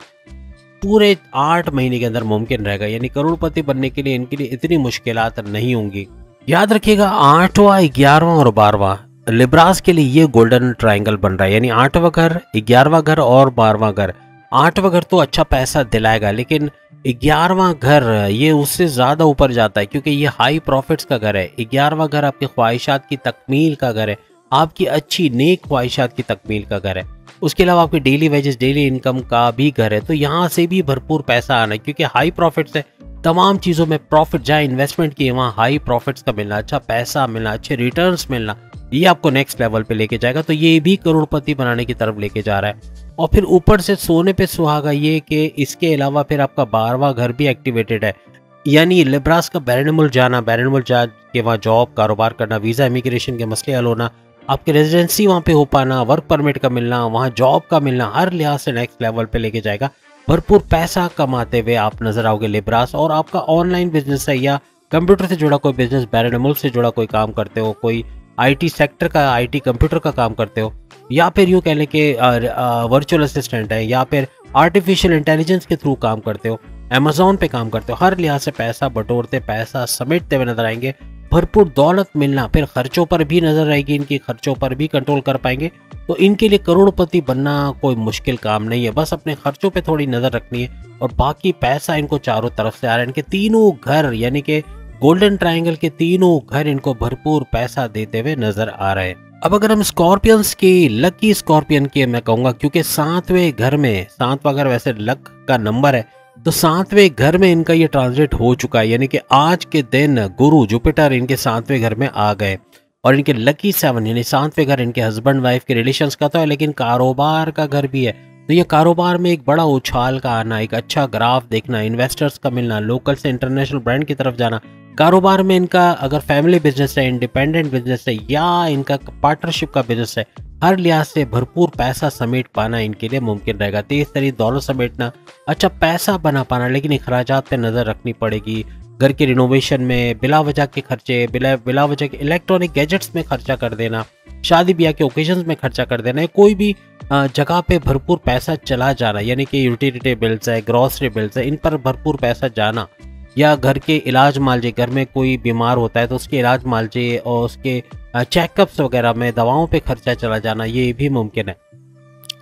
पूरे 8 महीने के अंदर मुमकिन रहेगा। यानी करोड़पति बनने के लिए इनके लिए इतनी मुश्किलात नहीं होंगी। याद रखिएगा 8वां, 11वां और 12वां लिब्रास के लिए ये गोल्डन ट्रायंगल बन रहा है। यानी 8वां घर, 11वां घर और 12वां घर। 8वां घर तो अच्छा पैसा दिलाएगा, लेकिन 11वां घर ये उससे ज़्यादा ऊपर जाता है क्योंकि ये हाई प्रॉफिट्स का घर है। 11वां घर आपकी ख्वाहिशात की तकमील का घर है, आपकी अच्छी नेक ख्वाहिशात की तकमील का घर है। उसके अलावा आपकी डेली वेजेस, डेली इनकम का भी घर है, तो यहाँ से भी भरपूर पैसा आना है क्योंकि हाई प्रॉफिट्स है। तमाम चीज़ों में प्रॉफिट, जहाँ इन्वेस्टमेंट किए वहाँ हाई प्रॉफिट्स का मिलना, अच्छा पैसा मिलना, अच्छे रिटर्न्स मिलना, ये आपको नेक्स्ट लेवल पे लेके जाएगा। तो ये भी करोड़पति बनाने की तरफ लेके जा रहा है। और फिर ऊपर से सोने पे सुहागा ये कि इसके अलावा फिर आपका 12वां घर भी एक्टिवेटेड है। यानी लिब्रास का बैरनमुल जाना, बैरनमुल जा के वहाँ जॉब, कारोबार करना, वीज़ा, इमिग्रेशन के मसले हल होना, आपके रेजिडेंसी वहाँ पे हो पाना, वर्क परमिट का मिलना, वहाँ जॉब का मिलना, हर लिहाज से नेक्स्ट लेवल पे लेके जाएगा। भरपूर पैसा कमाते हुए आप नजर आओगे लिब्रास। और आपका ऑनलाइन बिजनेस है या कंप्यूटर से जुड़ा कोई बिजनेस, बैरनमुल से जुड़ा कोई काम करते हो, कोई आईटी सेक्टर का, आईटी कंप्यूटर का काम करते हो, या फिर यूँ कह लें कि वर्चुअल असिस्टेंट है, या फिर आर्टिफिशियल इंटेलिजेंस के थ्रू काम करते हो, अमेज़ॉन पे काम करते हो, हर लिहाज से पैसा बटोरते, पैसा समेटते हुए नजर आएंगे। भरपूर दौलत मिलना, फिर खर्चों पर भी नजर आएगी, इनकी खर्चों पर भी कंट्रोल कर पाएंगे। तो इनके लिए करोड़पति बनना कोई मुश्किल काम नहीं है, बस अपने खर्चों पे थोड़ी नजर रखनी है और बाकी पैसा इनको चारों तरफ से आ रहा है। इनके तीनों घर यानी कि गोल्डन ट्रायंगल के तीनों घर इनको भरपूर पैसा देते हुए नजर आ रहे हैं। अब अगर हम स्कॉर्पियंस की, लकी स्कॉर्पियन की मैं कहूँगा, क्योंकि 7वें घर में, 7वां घर वैसे लक का नंबर है, तो 7वें घर में इनका ये ट्रांजिट हो चुका है। यानी कि आज के दिन गुरु जुपिटर इनके 7वें घर में आ गए और इनके लकी 7 यानी 7वें घर इनके हस्बैंड वाइफ के रिलेशंस का तो है, लेकिन कारोबार का घर भी है। तो ये कारोबार में एक बड़ा उछाल का आना, एक अच्छा ग्राफ देखना, इन्वेस्टर्स का मिलना, लोकल से इंटरनेशनल ब्रांड की तरफ जाना, कारोबार में इनका अगर फैमिली बिजनेस है, इंडिपेंडेंट बिजनेस है या इनका पार्टनरशिप का बिजनेस है, हर लिहाज से भरपूर पैसा समेट पाना इनके लिए मुमकिन रहेगा। तेज तरीन दौलत समेटना, अच्छा पैसा बना पाना, लेकिन अखराजात पे नज़र रखनी पड़ेगी। घर के रिनोवेशन में बिला वजह के खर्चे, बिला वजह के इलेक्ट्रॉनिक गैजेट्स में खर्चा कर देना, शादी ब्याह के ओकेजन्स में खर्चा कर देना, कोई भी जगह पे भरपूर पैसा चला जाना, यानी कि यूटिलिटी बिल्स है, ग्रॉसरी बिल्स है, इन पर भरपूर पैसा जाना, या घर के इलाज मालजे, घर में कोई बीमार होता है तो उसके इलाज मालजे और उसके चेकअप्स वगैरह में दवाओं पे खर्चा चला जाना, ये भी मुमकिन है।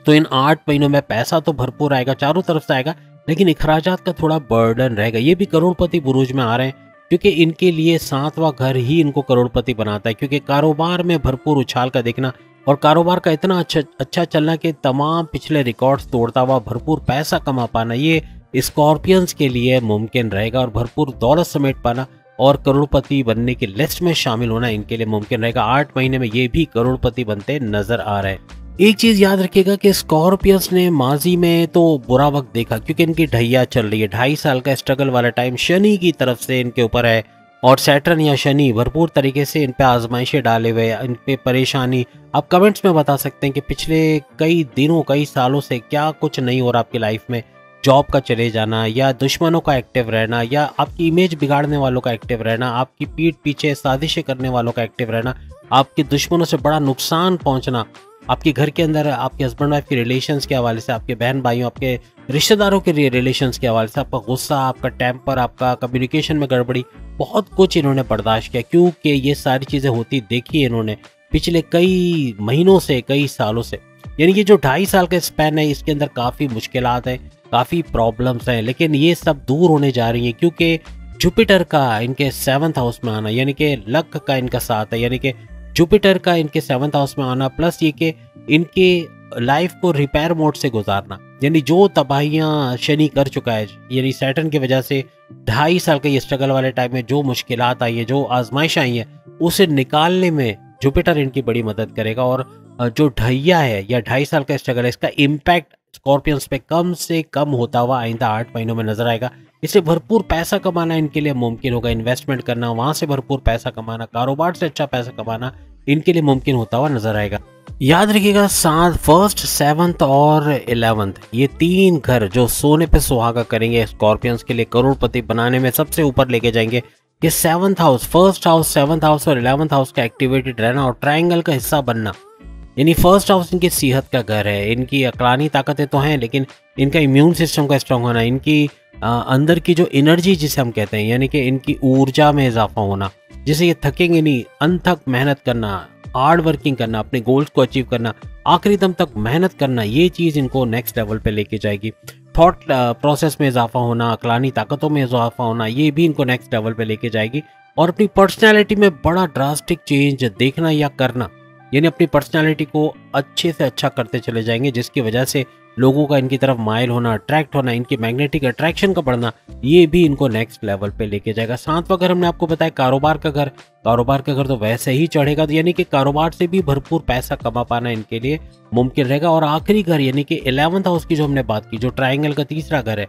तो इन 8 महीनों में पैसा तो भरपूर आएगा, चारों तरफ से आएगा, लेकिन अखराजात का थोड़ा बर्डन रहेगा। ये भी करोड़पति बुरूज में आ रहे हैं क्योंकि इनके लिए 7वां घर ही इनको करोड़पति बनाता है, क्योंकि कारोबार में भरपूर उछाल का देखना और कारोबार का इतना अच्छा चलना कि तमाम पिछले रिकॉर्ड्स तोड़ता हुआ भरपूर पैसा कमा पाना, ये स्कॉर्पियंस के लिए मुमकिन रहेगा। और भरपूर दौलत समेट पाना और करोड़पति बनने की लिस्ट में शामिल होना इनके लिए मुमकिन रहेगा। 8 महीने में ये भी करोड़पति बनते नजर आ रहे हैं। एक चीज याद रखिएगा कि स्कॉर्पियंस ने माजी में तो बुरा वक्त देखा क्योंकि इनकी ढैया चल रही है, 2.5 साल का स्ट्रगल वाला टाइम शनि की तरफ से इनके ऊपर है और सैटर्न या शनि भरपूर तरीके से इन पे आजमाइशें डाले हुए, इन पे परेशानी। आप कमेंट्स में बता सकते हैं कि पिछले कई दिनों, कई सालों से क्या कुछ नहीं हो रहा आपकी लाइफ में, जॉब का चले जाना या दुश्मनों का एक्टिव रहना या आपकी इमेज बिगाड़ने वालों का एक्टिव रहना, आपकी पीठ पीछे साजिशें करने वालों का एक्टिव रहना, आपके दुश्मनों से बड़ा नुकसान पहुंचना, आपके घर के अंदर आपके हस्बैंड वाइफ के रिलेशंस के हवाले से, आपके बहन भाइयों, आपके रिश्तेदारों के रिलेशंस के हवाले से, आपका गुस्सा, आपका टेम्पर, आपका कम्युनिकेशन में गड़बड़ी, बहुत कुछ इन्होंने बर्दाश्त किया क्योंकि ये सारी चीज़ें होती देखी इन्होंने पिछले कई महीनों से, कई सालों से। यानी कि जो 2.5 साल का स्पैन है इसके अंदर काफ़ी मुश्किलात हैं, काफ़ी प्रॉब्लम्स हैं, लेकिन ये सब दूर होने जा रही हैं क्योंकि जुपिटर का इनके 7th हाउस में आना, यानी कि लक का इनका साथ है, यानी कि जुपिटर का इनके 7th हाउस में आना प्लस ये कि इनके लाइफ को रिपेयर मोड से गुजारना, यानी जो तबाहियाँ शनि कर चुका है, यानी सैटर्न की वजह से 2.5 साल का ये स्ट्रगल वाले टाइम में जो मुश्किलात आई है, जो आजमाइश आई है, उसे निकालने में जुपिटर इनकी बड़ी मदद करेगा। और जो ढैया है या 2.5 साल का स्ट्रगल है, इसका इम्पैक्ट स्कॉर्पियंस पे कम से कम होता हुआ आइंदा 8 महीनों में नजर आएगा। इससे भरपूर पैसा कमाना इनके लिए मुमकिन होगा, इन्वेस्टमेंट करना, वहां से भरपूर पैसा कमाना, कारोबार से अच्छा पैसा कमाना इनके लिए मुमकिन होता हुआ नजर आएगा। याद रखिएगा 1st, 7th और 11th ये 3 घर जो सोने पे सुहागा करेंगे स्कॉर्पियंस के लिए, करोड़पति बनाने में सबसे ऊपर लेके जाएंगे। ये 7th house, 1st house, 7th house और 11th हाउस का एक्टिवेटेड रहना और ट्रायंगल का हिस्सा बनना। यानी 1st हाउस इनकी सेहत का घर है, इनकी अक्लानी ताकतें तो हैं लेकिन इनका इम्यून सिस्टम का स्ट्रांग होना, इनकी अंदर की जो एनर्जी जिसे हम कहते हैं, यानी कि इनकी ऊर्जा में इजाफा होना, जिसे ये थकेंगे नहीं, अनथक मेहनत करना, हार्ड वर्किंग करना, अपने गोल्स को अचीव करना, आखिरी दम तक मेहनत करना, ये चीज़ इनको नेक्स्ट लेवल पे लेके जाएगी। थॉट प्रोसेस में इजाफा होना, अक्लानी ताकतों में इजाफा होना, ये भी इनको नेक्स्ट लेवल पे लेके जाएगी। और अपनी पर्सनैलिटी में बड़ा ड्रास्टिक चेंज देखना या करना, यानी अपनी पर्सनैलिटी को अच्छे से अच्छा करते चले जाएंगे, जिसकी वजह से लोगों का इनकी तरफ माइल होना, अट्रैक्ट होना, इनकी मैग्नेटिक अट्रैक्शन का बढ़ना, ये भी इनको नेक्स्ट लेवल पे लेके जाएगा। 7वां घर हमने आपको बताया कारोबार का घर, कारोबार का घर तो वैसे ही चढ़ेगा, तो यानी कि कारोबार से भी भरपूर पैसा कमा पाना इनके लिए मुमकिन रहेगा। और आखिरी घर यानी कि 11th हाउस की जो हमने बात की, जो ट्रायंगल का तीसरा घर है,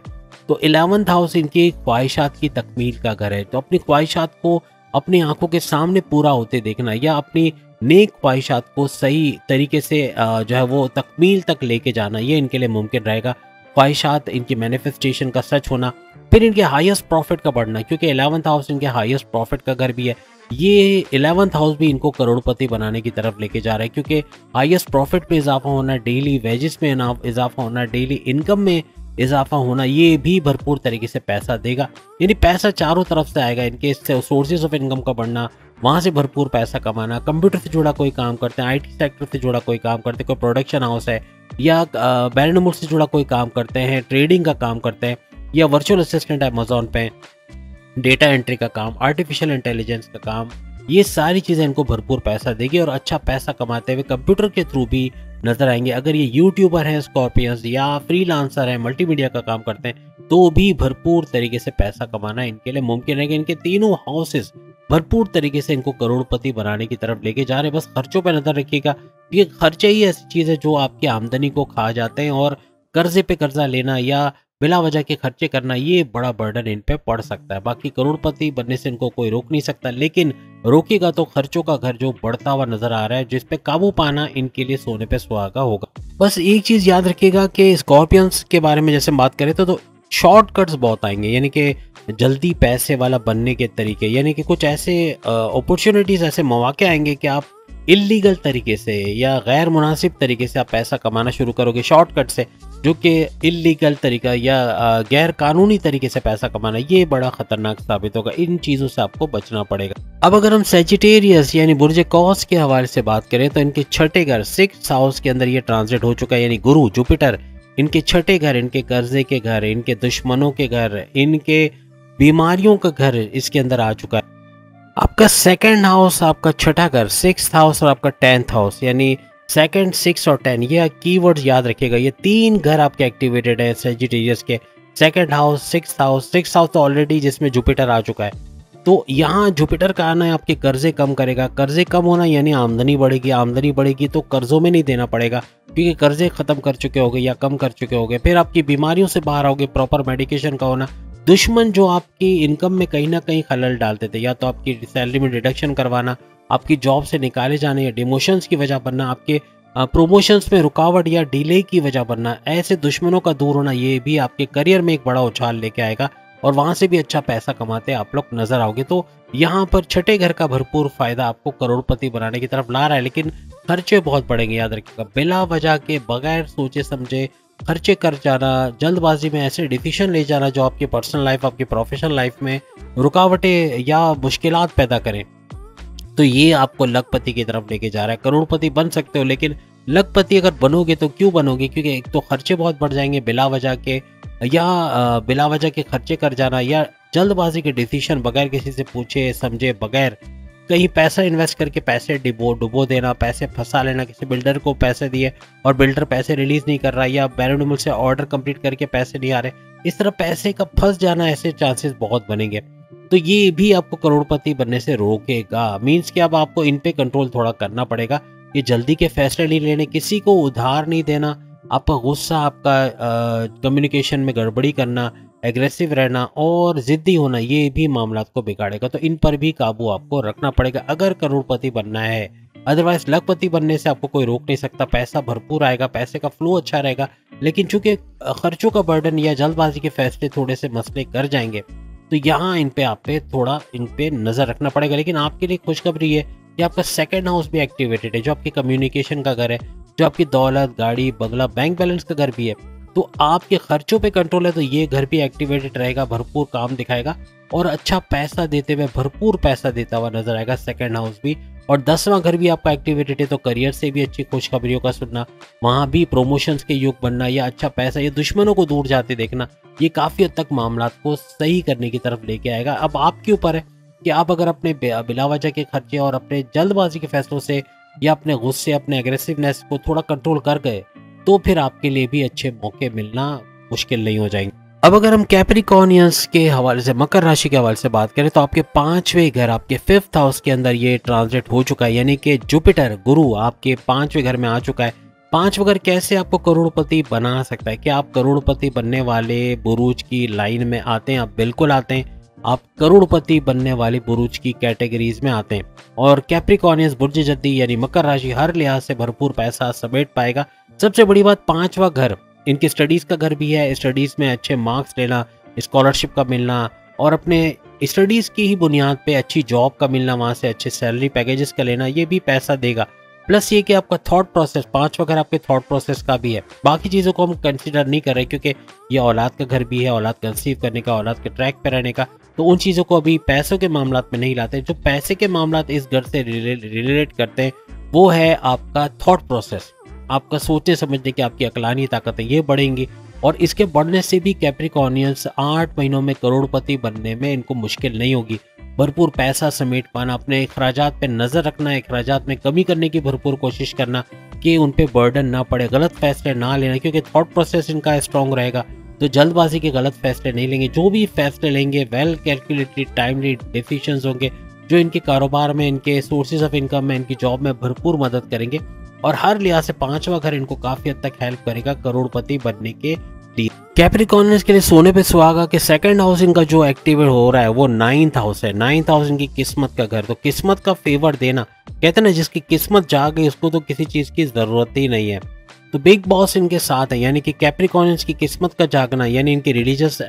तो 11th हाउस इनकी ख्वाहिशात की तकमील का घर है। तो अपनी ख्वाहिशात को अपनी आंखों के सामने पूरा होते देखना या अपनी नेक ख्वाहिशात को सही तरीके से जो है वो तकमील तक लेके जाना, ये इनके लिए मुमकिन रहेगा। ख्वाहिशात, इनकी मैनिफेस्टेशन का सच होना, फिर इनके हाईएस्ट प्रॉफिट का बढ़ना, क्योंकि 11th हाउस इनके हाईएस्ट प्रॉफिट का घर भी है। ये 11th हाउस भी इनको करोड़पति बनाने की तरफ लेके जा रहा है, क्योंकि हाईएस्ट प्रॉफिट में इजाफा होना, डेली वेजेस में इजाफा होना, डेली इनकम में इजाफा होना, ये भी भरपूर तरीके से पैसा देगा। यानी पैसा चारों तरफ से आएगा, इनके सोर्सेज ऑफ इनकम का बढ़ना, वहाँ से भरपूर पैसा कमाना, कंप्यूटर से जुड़ा कोई काम करते हैं, आईटी सेक्टर से जुड़ा कोई काम करते हैं, कोई प्रोडक्शन हाउस है या बैरनमुर से जुड़ा कोई काम करते हैं, ट्रेडिंग का काम करते हैं या वर्चुअल असिस्टेंट अमेजोन पे, डेटा एंट्री का काम, आर्टिफिशियल इंटेलिजेंस का काम, ये सारी चीज़ें इनको भरपूर पैसा देगी और अच्छा पैसा कमाते हुए कंप्यूटर के थ्रू भी नजर आएंगे। अगर ये यूट्यूबर हैं स्कॉर्पियंस या फ्रीलांसर हैं, मल्टीमीडिया का काम करते हैं, तो भी भरपूर तरीके से पैसा कमाना इनके लिए मुमकिन है कि इनके तीनों हाउसेस भरपूर तरीके से इनको करोड़पति बनाने की तरफ लेके जा रहे हैं। बस खर्चों पर नजर रखिएगा, ये खर्चे ही ऐसी चीज़ है जो आपकी आमदनी को खा जाते हैं और कर्जे पे कर्जा लेना या बिला वजह के खर्चे करना, ये बड़ा बर्डन इन पे पड़ सकता है। बाकी करोड़पति बनने से इनको कोई रोक नहीं सकता, लेकिन रोकेगा तो खर्चों का घर जो बढ़ता हुआ नजर आ रहा है, जिस पे काबू पाना इनके लिए सोने पे सुहागा होगा। बस एक चीज याद रखिएगा कि स्कॉर्पियंस के बारे में जैसे बात करें तो शॉर्टकट्स बहुत आएंगे, यानी कि जल्दी पैसे वाला बनने के तरीके, यानी कि कुछ ऐसे अपॉर्चुनिटीज, ऐसे मौके आएंगे कि आप इलीगल तरीके से या गैर मुनासिब तरीके से आप पैसा कमाना शुरू करोगे शॉर्टकट से, जो कि इलीगल तरीका या गैर कानूनी तरीके से पैसा कमाना, ये बड़ा खतरनाक साबित होगा। इन चीज़ों से आपको बचना पड़ेगा। अब अगर हम सेजिटेरियस यानी बुर्ज कौस के हवाले से बात करें तो इनके छठे घर 6th हाउस के अंदर ये ट्रांजिट हो चुका है, यानी गुरु जुपिटर इनके छठे घर, इनके कर्जे के घर, इनके दुश्मनों के घर, इनके बीमारियों का घर इसके अंदर आ चुका है। आपका 2nd हाउस, आपका छठा घर 6th हाउस और आपका 10th हाउस, यानी 2nd, 6 और 10, ये कीवर्ड्स याद रखिएगा। ये 3 घर आपके एक्टिवेटेड है सेजिटेरियस के, 2nd house, 6th house. 6th house तो ऑलरेडी जिसमें जुपिटर आ चुका है, तो यहाँ जुपिटर का आना है आपके कर्जे कम करेगा। कर्जे कम होना यानी आमदनी बढ़ेगी, आमदनी बढ़ेगी तो कर्जों में नहीं देना पड़ेगा, क्योंकि कर्जे खत्म कर चुके होगे या कम कर चुके होगे। फिर आपकी बीमारियों से बाहर आओगे, प्रॉपर मेडिकेशन का होना। दुश्मन जो आपकी इनकम में कहीं ना कहीं खलल डालते थे, या तो आपकी सैलरी में डिडक्शन करवाना, आपकी जॉब से निकाले जाने या डिमोशंस की वजह बनना, आपके प्रमोशंस में रुकावट या डिले की वजह बनना, ऐसे दुश्मनों का दूर होना, ये भी आपके करियर में एक बड़ा उछाल लेके आएगा और वहां से भी अच्छा पैसा कमाते आप लोग नजर आओगे। तो यहाँ पर छठे घर का भरपूर फायदा आपको करोड़पति बनाने की तरफ ला रहा है, लेकिन खर्चे बहुत बढ़ेंगे। याद रखिएगा, बिला वजह के बगैर सोचे समझे खर्चे कर जाना, जल्दबाजी में ऐसे डिसीजन ले जाना जो आपकी पर्सनल लाइफ, आपकी प्रोफेशनल लाइफ में रुकावटें या मुश्किलात पैदा करें, तो ये आपको लखपति की तरफ लेके जा रहा है। करोड़पति बन सकते हो, लेकिन लखपति अगर बनोगे तो क्यों बनोगे? क्योंकि एक तो खर्चे बहुत बढ़ जाएंगे बिला वजह के, या बिला वजह के खर्चे कर जाना, या जल्दबाजी के डिसीजन बगैर किसी से पूछे समझे बगैर कहीं पैसा इन्वेस्ट करके पैसे डुबो देना, पैसे फंसा लेना, किसी बिल्डर को पैसे दिए और बिल्डर पैसे रिलीज नहीं कर रहा, या बैरोनिमल से ऑर्डर कंप्लीट करके पैसे नहीं आ रहे, इस तरह पैसे का फंस जाना, ऐसे चांसेस बहुत बनेंगे। तो ये भी आपको करोड़पति बनने से रोकेगा। मीन्स कि अब आपको इन पे कंट्रोल थोड़ा करना पड़ेगा। ये जल्दी के फैसले नहीं लेने, किसी को उधार नहीं देना, आपका गुस्सा, आपका कम्युनिकेशन में गड़बड़ी करना, एग्रेसिव रहना और जिद्दी होना, ये भी मामला को बिगाड़ेगा। तो इन पर भी काबू आपको रखना पड़ेगा अगर करोड़पति बनना है। अदरवाइज लखपति बनने से आपको कोई रोक नहीं सकता। पैसा भरपूर आएगा, पैसे का फ्लो अच्छा रहेगा, लेकिन चूंकि खर्चों का बर्डन या जल्दबाजी के फैसले थोड़े से मसले कर जाएंगे, तो यहाँ इन पे नजर रखना पड़ेगा। लेकिन आपके लिए खुशखबरी है कि आपका सेकंड हाउस भी एक्टिवेटेड है, जो आपके कम्युनिकेशन का घर है, जो आपकी दौलत, गाड़ी, बंगला, बैंक बैलेंस का घर भी है। तो आपके खर्चों पे कंट्रोल है, तो ये घर भी एक्टिवेटेड रहेगा, भरपूर काम दिखाएगा और अच्छा पैसा देते हुए, भरपूर पैसा देता हुआ नजर आएगा सेकंड हाउस भी। और 10वां घर भी आपका एक्टिवेटेड है, तो करियर से भी अच्छी खुशखबरियों का सुनना, वहां भी प्रमोशंस के युग बनना या अच्छा पैसा या दुश्मनों को दूर जाते देखना, ये काफी हद तक मामला को सही करने की तरफ लेके आएगा। अब आपके ऊपर है कि आप अगर अपने बिलावजह के खर्चे और अपने जल्दबाजी के फैसलों से या अपने गुस्से, अपने एग्रेसिवनेस को थोड़ा कंट्रोल कर गए, तो फिर आपके लिए भी अच्छे मौके मिलना मुश्किल नहीं हो जाएंगे। अब अगर हम कैप्रिकॉर्नियंस के हवाले से, मकर राशि के हवाले से बात करें, तो आपके 5वें घर, आपके 5th हाउस के अंदर ये ट्रांजिट हो चुका है, यानी कि जुपिटर गुरु आपके 5वें घर में आ चुका है। 5वां घर कैसे आपको करोड़पति बना सकता है? क्या आप करोड़पति बनने वाले बुरूज की लाइन में आते हैं? आप बिल्कुल आते हैं, आप करोड़पति बनने वाली बुरूज की कैटेगरीज में आते हैं। और कैप्रिकॉर्नियंस बुर्ज जद्दी यानी मकर राशि हर लिहाज से भरपूर पैसा समेट पाएगा। सबसे बड़ी बात, 5वां घर इनकी स्टडीज का घर भी है। स्टडीज में अच्छे मार्क्स लेना, स्कॉलरशिप का मिलना और अपने स्टडीज की ही बुनियाद पे अच्छी जॉब का मिलना, वहां से अच्छे सैलरी पैकेजेस का लेना, ये भी पैसा देगा। प्लस ये कि आपका थॉट प्रोसेस, 5वां घर आपके थॉट प्रोसेस का भी है। बाकी चीज़ों को हम कंसिडर नहीं कर रहे क्योंकि ये औलाद का घर भी है, औलाद कंसीव करने का, औलाद के ट्रैक पे रहने का, तो उन चीज़ों को अभी पैसों के मामला में नहीं लाते। जो पैसे के मामला इस घर से रिलेट करते हैं वो है आपका थॉट प्रोसेस, आपका सोचने समझने की आपकी अकलानी ताकत है, ये बढ़ेंगी। और इसके बढ़ने से भी कैप्रिकॉर्नियंस 8 महीनों में करोड़पति बनने में इनको मुश्किल नहीं होगी। भरपूर पैसा समेट पाना, अपने अखराजात पे नज़र रखना, अखराजात में कमी करने की भरपूर कोशिश करना कि उन पे बर्डन ना पड़े, गलत फैसले ना लेना, क्योंकि थॉट प्रोसेस इनका स्ट्रॉन्ग रहेगा, तो जल्दबाजी के गलत फैसले नहीं लेंगे। जो भी फैसले लेंगे वेल कैलकुलेटेड, टाइमली डिसीजंस होंगे, जो इनके कारोबार में, इनके सोर्सेज ऑफ इनकम में, इनकी जॉब में भरपूर मदद करेंगे। और हर लिहाज से 5वां घर इनको काफी हद तक हेल्प करेगा करोड़पति बनने के लिए। कैप्रिकॉर्नियंस के लिए सोने पे सुहागा के सेकंड हाउस इनका जो एक्टिवेट हो रहा है वो 9th हाउस है। 9th हाउस इनकी किस्मत का घर, तो किस्मत का फेवर देना, कहते हैं ना जिसकी किस्मत जाग गई उसको तो किसी चीज की जरूरत ही नहीं है। तो बिग बॉस इनके साथ है, यानी कि कैप्रिकॉर्नियंस की किस्मत का जागना, यानी इनकी रिलीजियस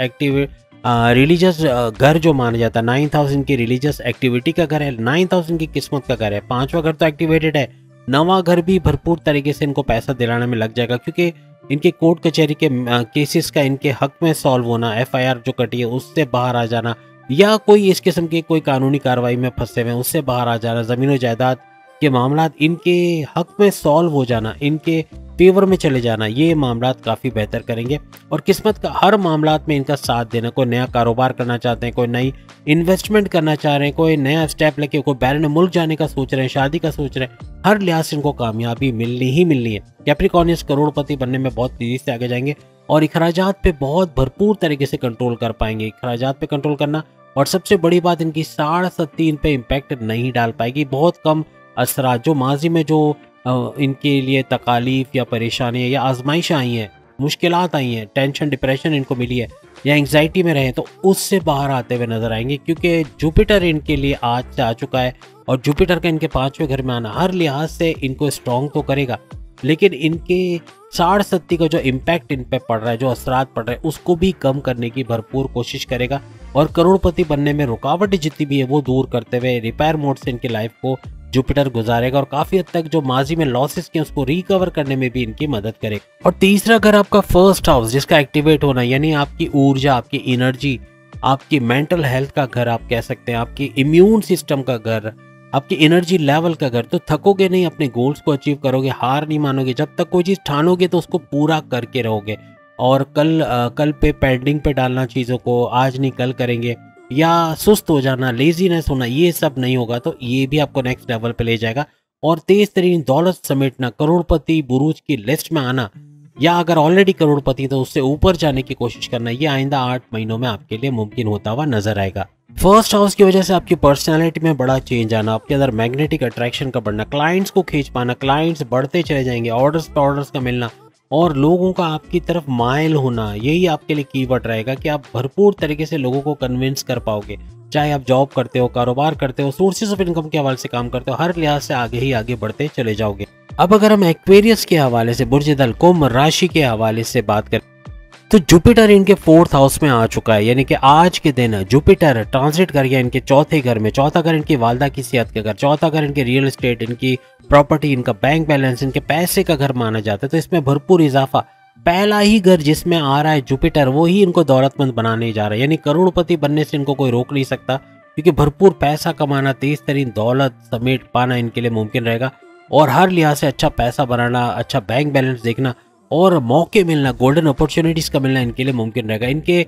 घर जो माना जाता है। 9th हाउस इनकी रिलीजियस एक्टिविटी का घर है, 9th हाउस इनकी किस्मत का घर है। 5वां घर तो एक्टिवेटेड है, 9वां घर भी भरपूर तरीके से इनको पैसा दिलाने में लग जाएगा, क्योंकि इनके कोर्ट कचहरी के केसेस का इनके हक में सॉल्व होना, एफआईआर जो कटी है उससे बाहर आ जाना, या कोई इस किस्म की कोई कानूनी कार्रवाई में फंसे हुए हैं उससे बाहर आ जाना, जमीन और जायदाद के मामला इनके हक में सॉल्व हो जाना, इनके फेवर में चले जाना, ये मामला काफ़ी बेहतर करेंगे। और किस्मत का हर मामला में इनका साथ देना, कोई नया कारोबार करना चाहते हैं, कोई नई इन्वेस्टमेंट करना चाह रहे हैं, कोई नया स्टेप लेके कोई बैरून मुल्क जाने का सोच रहे हैं, शादी का सोच रहे हैं, हर लिहाज से इनको कामयाबी मिलनी ही मिलनी है। कैप्रिकॉर्नियंस करोड़पति बनने में बहुत तेजी से आगे जाएंगे और अखराजात पे बहुत भरपूर तरीके से कंट्रोल कर पाएंगे। अखराजात पे कंट्रोल करना, और सबसे बड़ी बात इनकी 7.5 पे इम्पैक्ट नहीं डाल पाएगी। बहुत कम असरा जो माजी में जो इनके लिए तकालीफ या परेशानियाँ या आजमाइश आई हैं, मुश्किलात आई हैं, टेंशन डिप्रेशन इनको मिली है या एंग्जाइटी में रहे, तो उससे बाहर आते हुए नजर आएंगे, क्योंकि जुपिटर इनके लिए आज से आ चुका है। और जुपिटर का इनके 5वें घर में आना हर लिहाज से इनको स्ट्रॉन्ग तो करेगा, लेकिन इनके 60-70 का जो इम्पैक्ट इन पे पड़ रहा है, जो असरात पड़ रहे हैं, उसको भी कम करने की भरपूर कोशिश करेगा और करोड़पति बनने में रुकावटें जितनी भी है वो दूर करते हुए रिपेयर मोड से इनकी लाइफ को जुपिटर गुजारेगा और काफी हद तक जो माजी में लॉसेस किए उसको रिकवर करने में भी इनकी मदद करेगा। और तीसरा घर आपका फर्स्ट हाउस, जिसका एक्टिवेट होना यानी आपकी ऊर्जा, आपकी एनर्जी, आपकी मेंटल हेल्थ का घर आप कह सकते हैं, आपकी इम्यून सिस्टम का घर, आपकी एनर्जी लेवल का घर। तो थकोगे नहीं, अपने गोल्स को अचीव करोगे, हार नहीं मानोगे। जब तक कोई चीज़ ठानोगे तो उसको पूरा करके रहोगे और कल पे पेंडिंग पे डालना चीज़ों को, आज नहीं कल करेंगे, या सुस्त हो जाना, लेजीनेस होना, ये सब नहीं होगा। तो ये भी आपको नेक्स्ट लेवल पे ले जाएगा। और तेज तरीन दौलत समेटना, करोड़पति बुरूज की लिस्ट में आना, या अगर ऑलरेडी करोड़पति तो उससे ऊपर जाने की कोशिश करना, ये आइंदा 8 महीनों में आपके लिए मुमकिन होता हुआ नजर आएगा। फर्स्ट हाउस की वजह से आपकी पर्सनालिटी में बड़ा चेंज आना, आपके अंदर मैग्नेटिक अट्रैक्शन का बढ़ना, क्लाइंट्स को खींच पाना, क्लाइंट्स बढ़ते चले जाएंगे, ऑर्डर्स पे ऑर्डर्स का मिलना और लोगों का आपकी तरफ माइल होना, यही आपके लिए कीवर्ड रहेगा कि आप भरपूर तरीके से लोगों को कन्विंस कर पाओगे। चाहे आप जॉब करते हो, कारोबार करते हो, सोर्सेज ऑफ इनकम के हवाले से काम करते हो, हर लिहाज से आगे ही आगे बढ़ते चले जाओगे। अब अगर हम एक्वेरियस के हवाले से, बुर्ज दल कुंभ राशि के हवाले से बात करें तो जुपिटर इनके 4th हाउस में आ चुका है, यानी कि आज के दिन जुपिटर ट्रांजिट कर गया इनके चौथे घर में। चौथा घर इनकी वालदा की सेहत का घर, चौथा घर इनके रियल एस्टेट, इनकी प्रॉपर्टी, इनका बैंक बैलेंस, इनके पैसे का घर माना जाता है। तो इसमें भरपूर इजाफा, पहला ही घर जिसमें आ रहा है जुपिटर वो ही इनको दौलतमंद बनाने जा रहा है, यानी करोड़पति बनने से इनको कोई रोक नहीं सकता, क्योंकि भरपूर पैसा कमाना, तेज तरीन दौलत समेट पाना इनके लिए मुमकिन रहेगा। और हर लिहाज से अच्छा पैसा बनाना, अच्छा बैंक बैलेंस देखना और मौके मिलना, गोल्डन अपॉर्चुनिटीज का मिलना इनके लिए मुमकिन रहेगा। इनके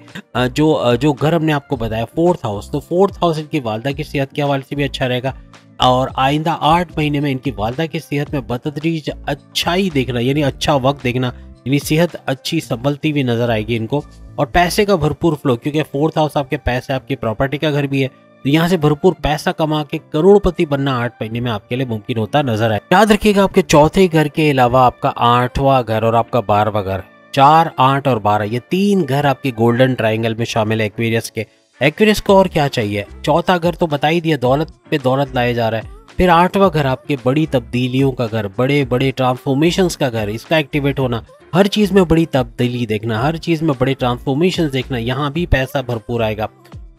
जो घर हमने आपको बताया 4th हाउस, तो 4th हाउस इनकी वालदा की सेहत के हवाले से भी अच्छा रहेगा। और आइंदा 8 महीने में इनकी वालदा की सेहत में बतदरीज अच्छाई देखना, यानी अच्छा वक्त देखना, यानी सेहत अच्छी संभलती हुई नजर आएगी इनको। और पैसे का भरपूर फ्लो, क्योंकि 4th हाउस आपके पैसे, आपकी प्रॉपर्टी का घर भी है, तो यहाँ से भरपूर पैसा कमा के करोड़पति बनना 8 महीने में आपके लिए मुमकिन होता नजर आए। याद रखिएगा आपके चौथे घर के अलावा आपका 8वां घर और आपका 12वां घर, 4, 8 और 12, ये 3 घर आपके गोल्डन ट्रायंगल में शामिल है एक्वेरियस के। एक्वेरियस को और क्या चाहिए? चौथा घर तो बता ही दिया, दौलत पे दौलत लाया जा रहा है। फिर 8वां घर आपके बड़ी तब्दीलियों का घर, बड़े बड़े ट्रांसफॉर्मेशंस का घर, इसका एक्टिवेट होना, हर चीज में बड़ी तब्दीली देखना, हर चीज में बड़े ट्रांसफॉर्मेशन देखना, यहाँ भी पैसा भरपूर आएगा।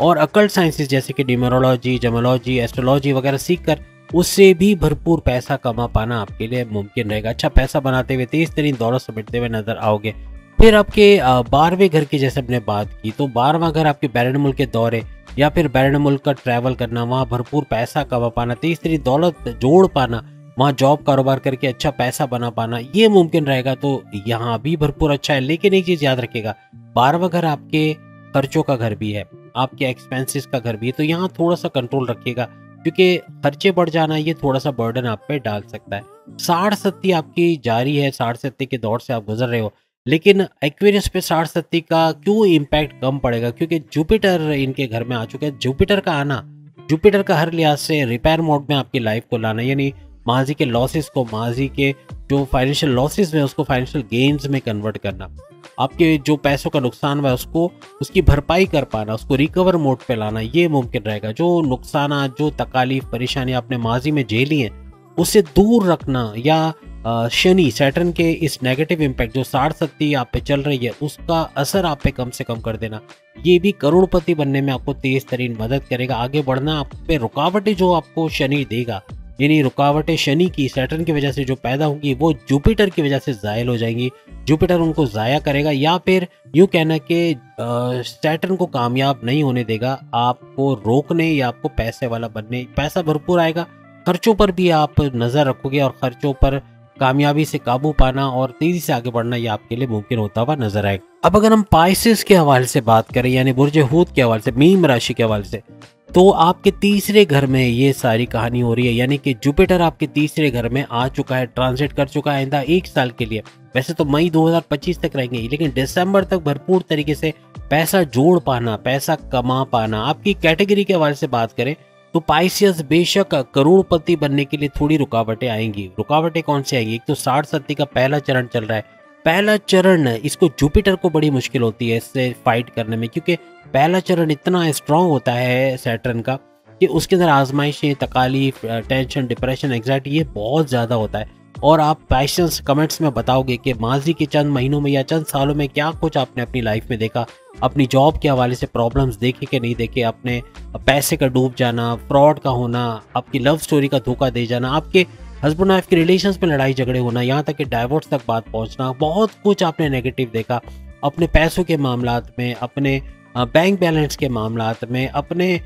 और अकल्ट साइंसेस जैसे कि न्यूमरोलॉजी, जेमोलॉजी, एस्ट्रोलॉजी वगैरह सीख कर उससे भी भरपूर पैसा कमा पाना आपके लिए मुमकिन रहेगा। अच्छा पैसा बनाते हुए, तेज तरीन दौलत समेटते हुए नजर आओगे। फिर आपके 12वें घर की जैसे हमने बात की, तो 12वां घर आपके बैरन मुल्क के दौरे या फिर बैरन मुल्क का ट्रैवल करना, वहाँ भरपूर पैसा कमा पाना, तेज तरीन दौलत जोड़ पाना, वहाँ जॉब कारोबार करके अच्छा पैसा बना पाना, ये मुमकिन रहेगा। तो यहाँ भी भरपूर अच्छा है। लेकिन एक चीज याद रखिएगा, 12वां घर आपके खर्चों का घर भी है, आपके एक्सपेंसेस का घर भी है, तो यहाँ थोड़ा सा कंट्रोल रखिएगा, क्योंकि खर्चे बढ़ जाना ये थोड़ा सा बर्डन आप पे डाल सकता है। 60-70 आपकी जारी है, 60-70 के दौर से आप गुजर रहे हो, लेकिन एक्वेरियस पे 60-70 का क्यों इम्पैक्ट कम पड़ेगा? क्योंकि जुपिटर इनके घर में आ चुका है। जुपिटर का आना, जुपिटर का हर लिहाज से रिपेयर मोड में आपकी लाइफ को लाना, यानी माजी के लॉसेस को, माजी के जो फाइनेंशियल लॉसेस में उसको फाइनेंशियल गेन्स में कन्वर्ट करना, आपके जो पैसों का नुकसान हुआ है उसको, उसकी भरपाई कर पाना, उसको रिकवर मोड पे लाना, ये मुमकिन रहेगा। जो नुकसान, जो तकालीफ, परेशानी आपने माजी में झेली हैं उससे दूर रखना, या शनि, सैटर्न के इस नेगेटिव इम्पैक्ट जो 60-70 आप पे चल रही है उसका असर आप पे कम से कम कर देना, ये भी करोड़पति बनने में आपको तेज तरीन मदद करेगा। आगे बढ़ना, आप पे रुकावटें जो आपको शनि देगा, यानी रुकावटें शनि की, सैटर्न की वजह से जो पैदा होंगी वो जुपिटर की वजह से जायल हो जाएंगी, जुपिटर उनको जाया करेगा, या फिर यूँ कहना कि सैटर्न को कामयाब नहीं होने देगा आपको रोकने या आपको पैसे वाला बनने। पैसा भरपूर आएगा, खर्चों पर भी आप नज़र रखोगे और खर्चों पर कामयाबी से काबू पाना और तेजी से आगे बढ़ना ये आपके लिए मुमकिन होता हुआ नजर आएगा। अब अगर हम पाइसेस के हवाले से बात करें, यानी बुर्ज हूत के हवाले से, मीन राशि के हवाले से, तो आपके तीसरे घर में ये सारी कहानी हो रही है, यानी कि जुपिटर आपके तीसरे घर में आ चुका है, ट्रांजिट कर चुका है आइंदा 1 साल के लिए। वैसे तो मई 2025 तक रहेंगे, लेकिन दिसंबर तक भरपूर तरीके से पैसा जोड़ पाना, पैसा कमा पाना। आपकी कैटेगरी के हवाले से बात करें तो पाइसियस बेशक करोड़पति बनने के लिए थोड़ी रुकावटें आएंगी। रुकावटें कौन सी आएंगी? एक तो 60-70 का पहला चरण चल रहा है, पहला चरण इसको जुपिटर को बड़ी मुश्किल होती है इससे फाइट करने में, क्योंकि पहला चरण इतना स्ट्रांग होता है सैटर्न का कि उसके अंदर आजमाइशें, तकालीफ, टेंशन, डिप्रेशन, एंग्जाइटी ये बहुत ज़्यादा होता है। और आप पैशंस कमेंट्स में बताओगे कि माजी के चंद महीनों में या चंद सालों में क्या कुछ आपने अपनी लाइफ में देखा, अपनी जॉब के हवाले से प्रॉब्लम्स देखे कि नहीं देखे, अपने पैसे का डूब जाना, फ्रॉड का होना, आपकी लव स्टोरी का धोखा दे जाना, आपके हस्बैंड वाइफ के रिलेशंस में लड़ाई झगड़े होना, यहाँ तक कि डाइवोर्स तक बात पहुँचना, बहुत कुछ आपने नेगेटिव देखा अपने पैसों के मामलात में, अपने बैंक बैलेंस के मामलात में, अपने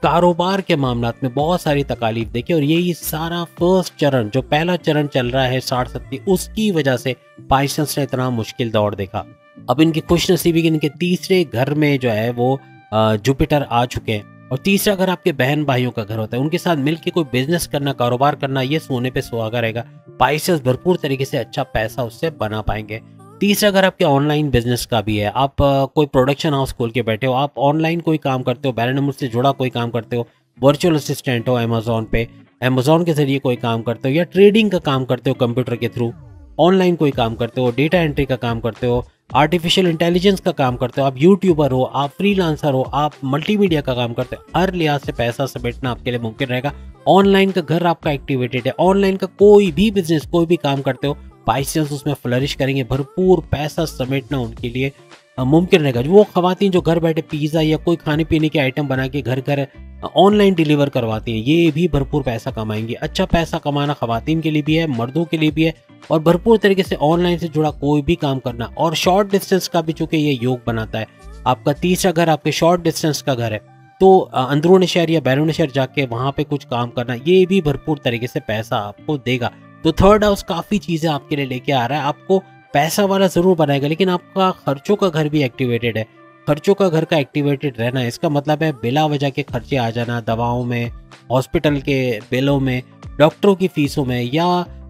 कारोबार के मामलात में बहुत सारी तकालीफ देखी। और यही सारा फर्स्ट चरण, जो पहला चरण चल रहा है 60-70, उसकी वजह से पाइसेंस ने इतना मुश्किल दौर देखा। अब इनकी खुशनसीबी कि इनके तीसरे घर में जो है वो जुपिटर आ चुके हैं। और तीसरा घर आपके बहन भाइयों का घर होता है, उनके साथ मिलकर कोई बिजनेस करना, कारोबार करना, ये सोने पे सुहागा रहेगा। पाइसेंस भरपूर तरीके से अच्छा पैसा उससे बना पाएंगे। तीसरा घर आपके ऑनलाइन बिजनेस का भी है। आप कोई प्रोडक्शन हाउस खोल के बैठे हो, आप ऑनलाइन कोई काम करते हो, बैलेंस से जुड़ा कोई काम करते हो, वर्चुअल असिस्टेंट हो अमेजोन पे, अमेजोन के जरिए कोई काम करते हो, या ट्रेडिंग का काम करते हो कंप्यूटर के थ्रू, ऑनलाइन कोई काम करते हो, डेटा एंट्री का काम करते हो, आर्टिफिशियल इंटेलिजेंस का काम करते हो, आप यूट्यूबर हो, आप फ्रीलांसर हो, आप मल्टीमीडिया का काम करते हो, हर लिहाज से पैसा समेटना आपके लिए मुमकिन रहेगा। ऑनलाइन का घर आपका एक्टिवेटेड है, ऑनलाइन का कोई भी बिजनेस, कोई भी काम करते हो, पाइसेंस उसमें फ्लरिश करेंगे, भरपूर पैसा समेटना उनके लिए मुमकिन रहेगा। वो खवातीन जो घर बैठे पिज़्ज़ा या कोई खाने पीने के आइटम बना के घर घर ऑनलाइन डिलीवर करवाती हैं, ये भी भरपूर पैसा कमाएंगे। अच्छा पैसा कमाना खवातीन के लिए भी है, मर्दों के लिए भी है, और भरपूर तरीके से ऑनलाइन से जुड़ा कोई भी काम करना, और शॉर्ट डिस्टेंस का भी चूंकि ये योग बनाता है। आपका तीसरा घर आपके शॉर्ट डिस्टेंस का घर है, तो अंदरूनी शहर या बैरून शहर जाके वहाँ पे कुछ काम करना, ये भी भरपूर तरीके से पैसा आपको देगा। तो थर्ड हाउस काफ़ी चीज़ें आपके लिए लेके आ रहा है, आपको पैसा वाला ज़रूर बनाएगा, लेकिन आपका खर्चों का घर भी एक्टिवेटेड है। खर्चों का घर का एक्टिवेटेड रहना, इसका मतलब है बिला वजह के खर्चे आ जाना, दवाओं में, हॉस्पिटल के बिलों में, डॉक्टरों की फीसों में, या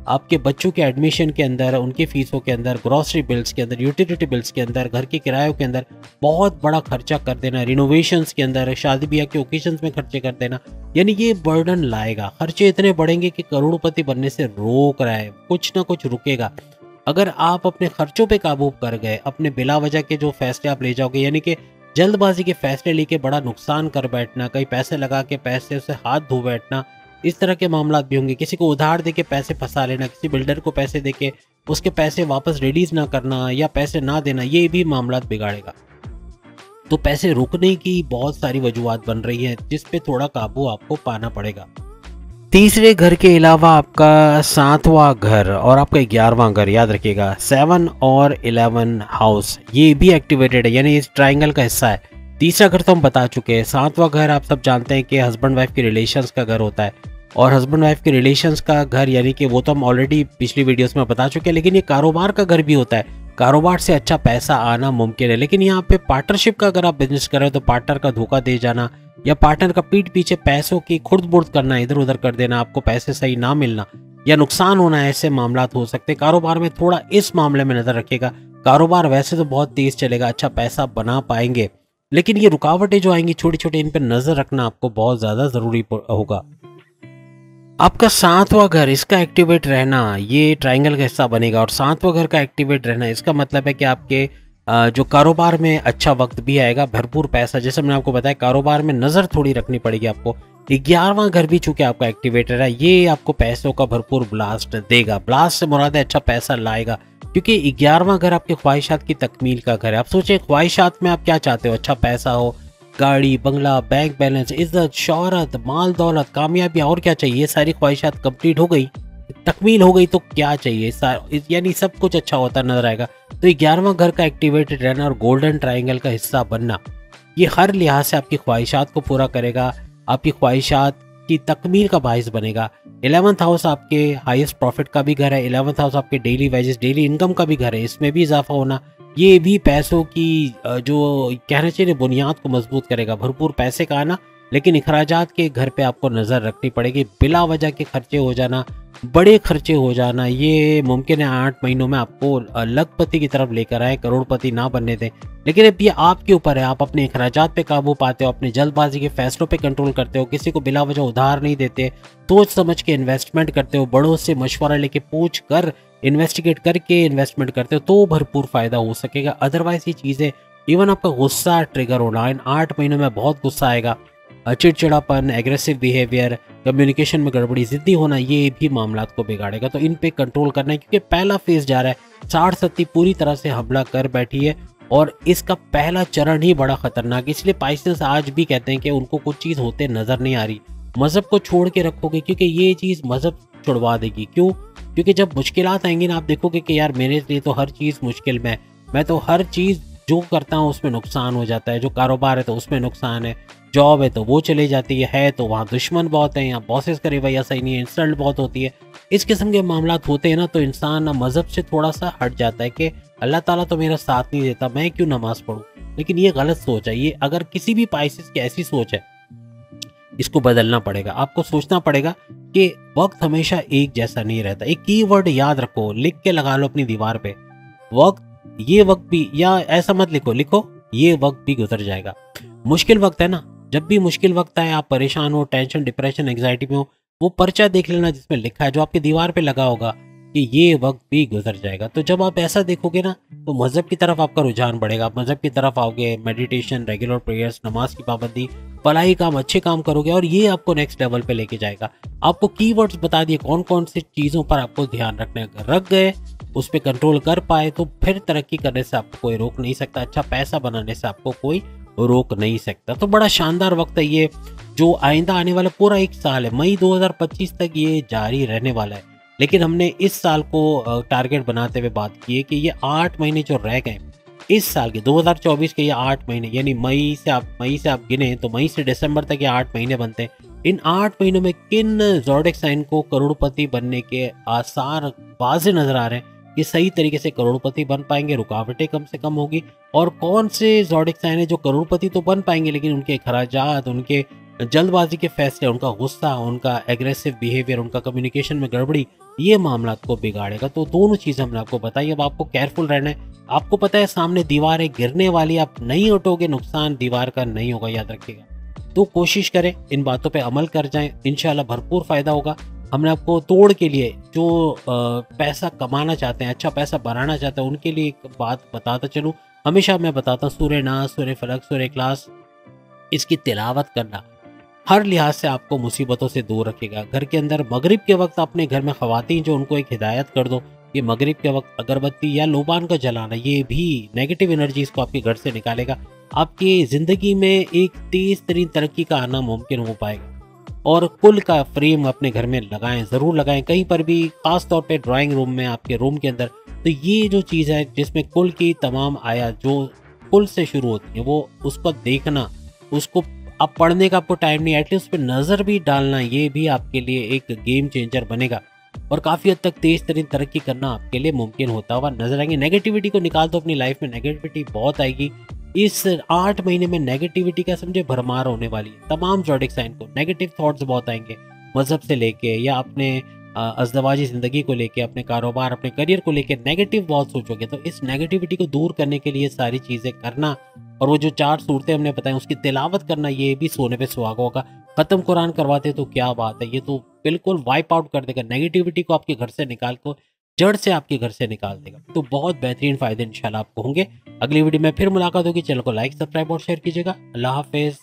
आपके बच्चों के एडमिशन के अंदर, उनकी फीसों के अंदर, ग्रॉसरी बिल्स के अंदर, यूटिलिटी बिल्स के अंदर, घर के किरायों के अंदर बहुत बड़ा खर्चा कर देना, रिनोवेशंस के अंदर, शादी ब्याह के ओकेजन्स में खर्चे कर देना, यानी ये बर्डन लाएगा। खर्चे इतने बढ़ेंगे कि करोड़पति बनने से रोक रहा है, कुछ ना कुछ रुकेगा। अगर आप अपने खर्चों पे काबू कर गए, अपने बिला वजह के जो फैसले आप ले जाओगे, यानी कि जल्दबाजी के फैसले लेके बड़ा नुकसान कर बैठना, कहीं पैसे लगा के पैसे से हाथ धो बैठना, इस तरह के मामला भी होंगे। किसी को उधार देके पैसे फंसा लेना, किसी बिल्डर को पैसे देके उसके पैसे वापस रिलीज ना करना या पैसे ना देना, ये भी मामला बिगाड़ेगा। तो पैसे रुकने की बहुत सारी वजूहात बन रही है, जिस पे थोड़ा काबू आपको पाना पड़ेगा। तीसरे घर के अलावा आपका 7वां घर और आपका 11वां घर, याद रखिएगा 7 और 11 हाउस, ये भी एक्टिवेटेड है, यानी इस ट्राइंगल का हिस्सा है। तीसरा घर तो हम बता चुके हैं। 7वां घर आप सब जानते हैं कि हस्बैंड वाइफ के रिलेशंस का घर होता है, और हस्बैंड वाइफ के रिलेशंस का घर यानी कि वो तो हम ऑलरेडी पिछली वीडियोस में बता चुके हैं, लेकिन ये कारोबार का घर भी होता है। कारोबार से अच्छा पैसा आना मुमकिन है, लेकिन यहाँ पे पार्टनरशिप का अगर आप बिजनेस कर रहे हो तो पार्टनर का धोखा दे जाना, या पार्टनर का पीठ पीछे पैसों की खुर्द बुर्द करना, इधर उधर कर देना, आपको पैसे सही ना मिलना या नुकसान होना, ऐसे मामलात हो सकते हैं। कारोबार में थोड़ा इस मामले में नजर रखिएगा। कारोबार वैसे तो बहुत तेज चलेगा, अच्छा पैसा बना पाएंगे, लेकिन ये रुकावटें जो आएंगी छोटी छोटी, इन पर नजर रखना आपको बहुत ज्यादा जरूरी होगा। आपका 7वां घर, इसका एक्टिवेट रहना ये ट्रायंगल का हिस्सा बनेगा, और 7वां घर का एक्टिवेट रहना इसका मतलब है कि आपके जो कारोबार में अच्छा वक्त भी आएगा, भरपूर पैसा, जैसे मैंने आपको बताया कारोबार में नज़र थोड़ी रखनी पड़ेगी आपको। 11वां घर भी चूंकि आपका एक्टिवेटर है, ये आपको पैसों का भरपूर ब्लास्ट देगा। ब्लास्ट से मुराद है अच्छा पैसा लाएगा, क्योंकि 11वां घर आपके ख्वाहिशात की तकमील का घर है। आप सोचें ख्वाहिशात में आप क्या चाहते हो, अच्छा पैसा हो, गाड़ी बंगला, बैंक बैलेंस, इज्जत शोहरत, माल दौलत, कामयाबी, और क्या चाहिए? ये सारी ख्वाहिशात कंप्लीट हो गई, तकमील हो गई, तो क्या चाहिए? यानी सब कुछ अच्छा होता नजर आएगा। तो 11वां घर का एक्टिवेटेड रहना और गोल्डन ट्रायंगल का हिस्सा बनना, ये हर लिहाज से आपकी ख्वाहिशात को पूरा करेगा, आपकी ख्वाहिशात की तकमील का बाइस बनेगा। 11th हाउस आपके हाईएस्ट प्रॉफिट का भी घर है, 11th हाउस आपके डेली वेजेस, डेली इनकम का भी घर है, इसमें भी इजाफा होना, ये भी पैसों की जो कहना चाहिए बुनियाद को मजबूत करेगा। भरपूर पैसे का आना, लेकिन अखराजात के घर पे आपको नज़र रखनी पड़ेगी। बिला वजह के खर्चे हो जाना, बड़े खर्चे हो जाना, ये मुमकिन है 8 महीनों में आपको लखपति की तरफ लेकर आए, करोड़पति ना बनने दें। लेकिन अब ये आपके ऊपर है, आप अपने अखराजात पे काबू पाते हो, अपने जल्दबाजी के फैसलों पे कंट्रोल करते हो, किसी को बिला वजह उधार नहीं देते, सोच समझ के इन्वेस्टमेंट करते हो, बड़ों से मशवरा लेके पूछ कर इन्वेस्टिगेट करके इन्वेस्टमेंट करते हो, तो भरपूर फायदा हो सकेगा। अदरवाइज ये चीज़ें, इवन आपका गुस्सा ट्रिगर होना, इन 8 महीनों में बहुत गुस्सा आएगा, चिड़चिड़ापन, एग्रेसिव बिहेवियर, कम्युनिकेशन में गड़बड़ी, ज़िद्दी होना, ये भी मामलात को बिगाड़ेगा। तो इन पे कंट्रोल करना है क्योंकि पहला फेज़ जा रहा है। 60-70 पूरी तरह से हमला कर बैठी है और इसका पहला चरण ही बड़ा खतरनाक है। इसलिए पाइसेस आज भी कहते हैं कि उनको कुछ चीज़ होते नज़र नहीं आ रही। मज़हब को छोड़ के रखोगे क्योंकि ये चीज़ मज़हब छुड़वा देगी। क्यों? क्योंकि जब मुश्किलात आएंगी ना, आप देखोगे कि यार मेरे लिए तो हर चीज़ मुश्किल में है, मैं तो हर चीज़ जो करता हूँ उसमें नुकसान हो जाता है, जो कारोबार है तो उसमें नुकसान है, जॉब है तो वो चली जाती है तो वहाँ दुश्मन बहुत हैं, यहाँ बॉसेस का रवैया सही नहीं है, इंसल्ट बहुत होती है। इस किस्म के मामलात होते हैं ना, तो इंसान ना मज़हब से थोड़ा सा हट जाता है कि अल्लाह ताला तो मेरा साथ नहीं देता, मैं क्यों नमाज़ पढ़ूँ। लेकिन ये गलत सोच है। ये अगर किसी भी पाइसेस की ऐसी सोच है, इसको बदलना पड़ेगा। आपको सोचना पड़ेगा कि वक्त हमेशा एक जैसा नहीं रहता। एक कीवर्ड याद रखो, लिख के लगा लो अपनी दीवार पे, वक्त, ये वक्त भी, या ऐसा मत लिखो, लिखो ये वक्त भी गुजर जाएगा। मुश्किल वक्त है ना, जब भी मुश्किल वक्त आए, आप परेशान हो, टेंशन, डिप्रेशन, एंग्जाइटी में हो, वो पर्चा देख लेना जिसमें लिखा है, जो आपकी दीवार पे लगा होगा कि ये वक्त भी गुजर जाएगा। तो जब आप ऐसा देखोगे ना, तो मज़हब की तरफ आपका रुझान बढ़ेगा, आप मज़हब की तरफ आओगे, मेडिटेशन, रेगुलर प्रेयर्स, नमाज की पाबंदी, भलाई काम, अच्छे काम करोगे और ये आपको नेक्स्ट लेवल पे लेके जाएगा। आपको कीवर्ड्स बता दिए कौन कौन सी चीज़ों पर आपको ध्यान रखना है। अगर रख गए, उस पर कंट्रोल कर पाए, तो फिर तरक्की करने से आपको कोई रोक नहीं सकता, अच्छा पैसा बनाने से आपको कोई रोक नहीं सकता। तो बड़ा शानदार वक्त है ये, जो आइंदा आने वाला पूरा 1 साल है, मई 2025 तक ये जारी रहने वाला है। लेकिन हमने इस साल को टारगेट बनाते हुए बात की है कि ये 8 महीने जो रह गए इस साल के 2024 के, ये 8 महीने, यानी मई से आप गिने तो मई से दिसंबर तक ये 8 महीने बनते हैं। इन 8 महीनों में किन ज़ोडिएक साइन को करोड़पति बनने के आसार वाज़े नजर आ रहे हैं, ये सही तरीके से करोड़पति बन पाएंगे, रुकावटें कम से कम होगी, और कौन से ज़ोडिएक साइन है जो करोड़पति तो बन पाएंगे लेकिन उनके खराजात, उनके जल्दबाजी के फैसले, उनका गुस्सा, उनका एग्रेसिव बिहेवियर, उनका कम्युनिकेशन में गड़बड़ी, ये मामलात को बिगाड़ेगा। तो दोनों चीज़ें हमने आपको बताई। अब आपको केयरफुल रहना है। आपको पता है सामने दीवार है, गिरने वाली, आप नहीं उठोगे, नुकसान दीवार का नहीं होगा, याद रखिएगा। तो कोशिश करें, इन बातों पे अमल कर जाएं, इंशाल्लाह भरपूर फ़ायदा होगा। हमने आपको तोड़ के लिए जो पैसा कमाना चाहते हैं, अच्छा पैसा बनाना चाहते हैं, उनके लिए एक बात बताता चलूँ। हमेशा मैं बताता हूँ, सूरह नास, सूरह फलक, सूरह इखलास, इसकी तिलावत करना हर लिहाज से आपको मुसीबतों से दूर रखेगा। घर के अंदर मगरिब के वक्त अपने घर में ख़वातीन जो, उनको एक हिदायत कर दो कि मगरिब के वक्त अगरबत्ती या लोबान का जलाना, ये भी नेगेटिव एनर्जीज को आपके घर से निकालेगा। आपकी ज़िंदगी में एक तेज़ तरीन तरक्की का आना मुमकिन हो पाएगा। और कुल का फ्रेम अपने घर में लगाएं, ज़रूर लगाएं, कहीं पर भी, ख़ास तौर पे ड्राइंग रूम में, आपके रूम के अंदर। तो ये जो चीज़ है जिसमें कुल की तमाम आयत जो कुल से शुरू होती है, वो उसको देखना, उसको अब पढ़ने का आपको टाइम नहीं, एटलीस्ट उस पर नज़र भी डालना, ये भी आपके लिए एक गेम चेंजर बनेगा और काफ़ी हद तक तेज़ तरीन तरक्की करना आपके लिए मुमकिन होता हुआ नजर आएंगे। नेगेटिविटी को निकाल दो अपनी लाइफ में, नेगेटिविटी बहुत आएगी। इस 8 महीने में नेगेटिविटी का समझे भरमार होने वाली है। तमाम ज़ोडिएक साइन को नेगेटिव थॉट्स बहुत आएंगे, मज़हब से लेके या अपने अज़दवाजी ज़िंदगी को लेके, अपने कारोबार, अपने करियर को लेके नेगेटिव बहुत सोचोगे। तो इस नेगेटिविटी को दूर करने के लिए सारी चीज़ें करना, और वो जो 4 सूरतें हमने बताई उसकी तिलावत करना, ये भी सोने पे सुहागा होगा। ख़त्म कुरान करवाते तो क्या बात है, ये तो बिल्कुल वाइप आउट कर देगा, नेगेटिविटी को आपके घर से निकाल को जड़ से आपके घर से निकाल देगा। तो बहुत बेहतरीन फ़ायदे इंशाल्लाह आपको होंगे। अगली वीडियो में फिर मुलाकात होगी। चैनल को लाइक, सब्सक्राइब और शेयर कीजिएगा। अल्लाह हाफिज़।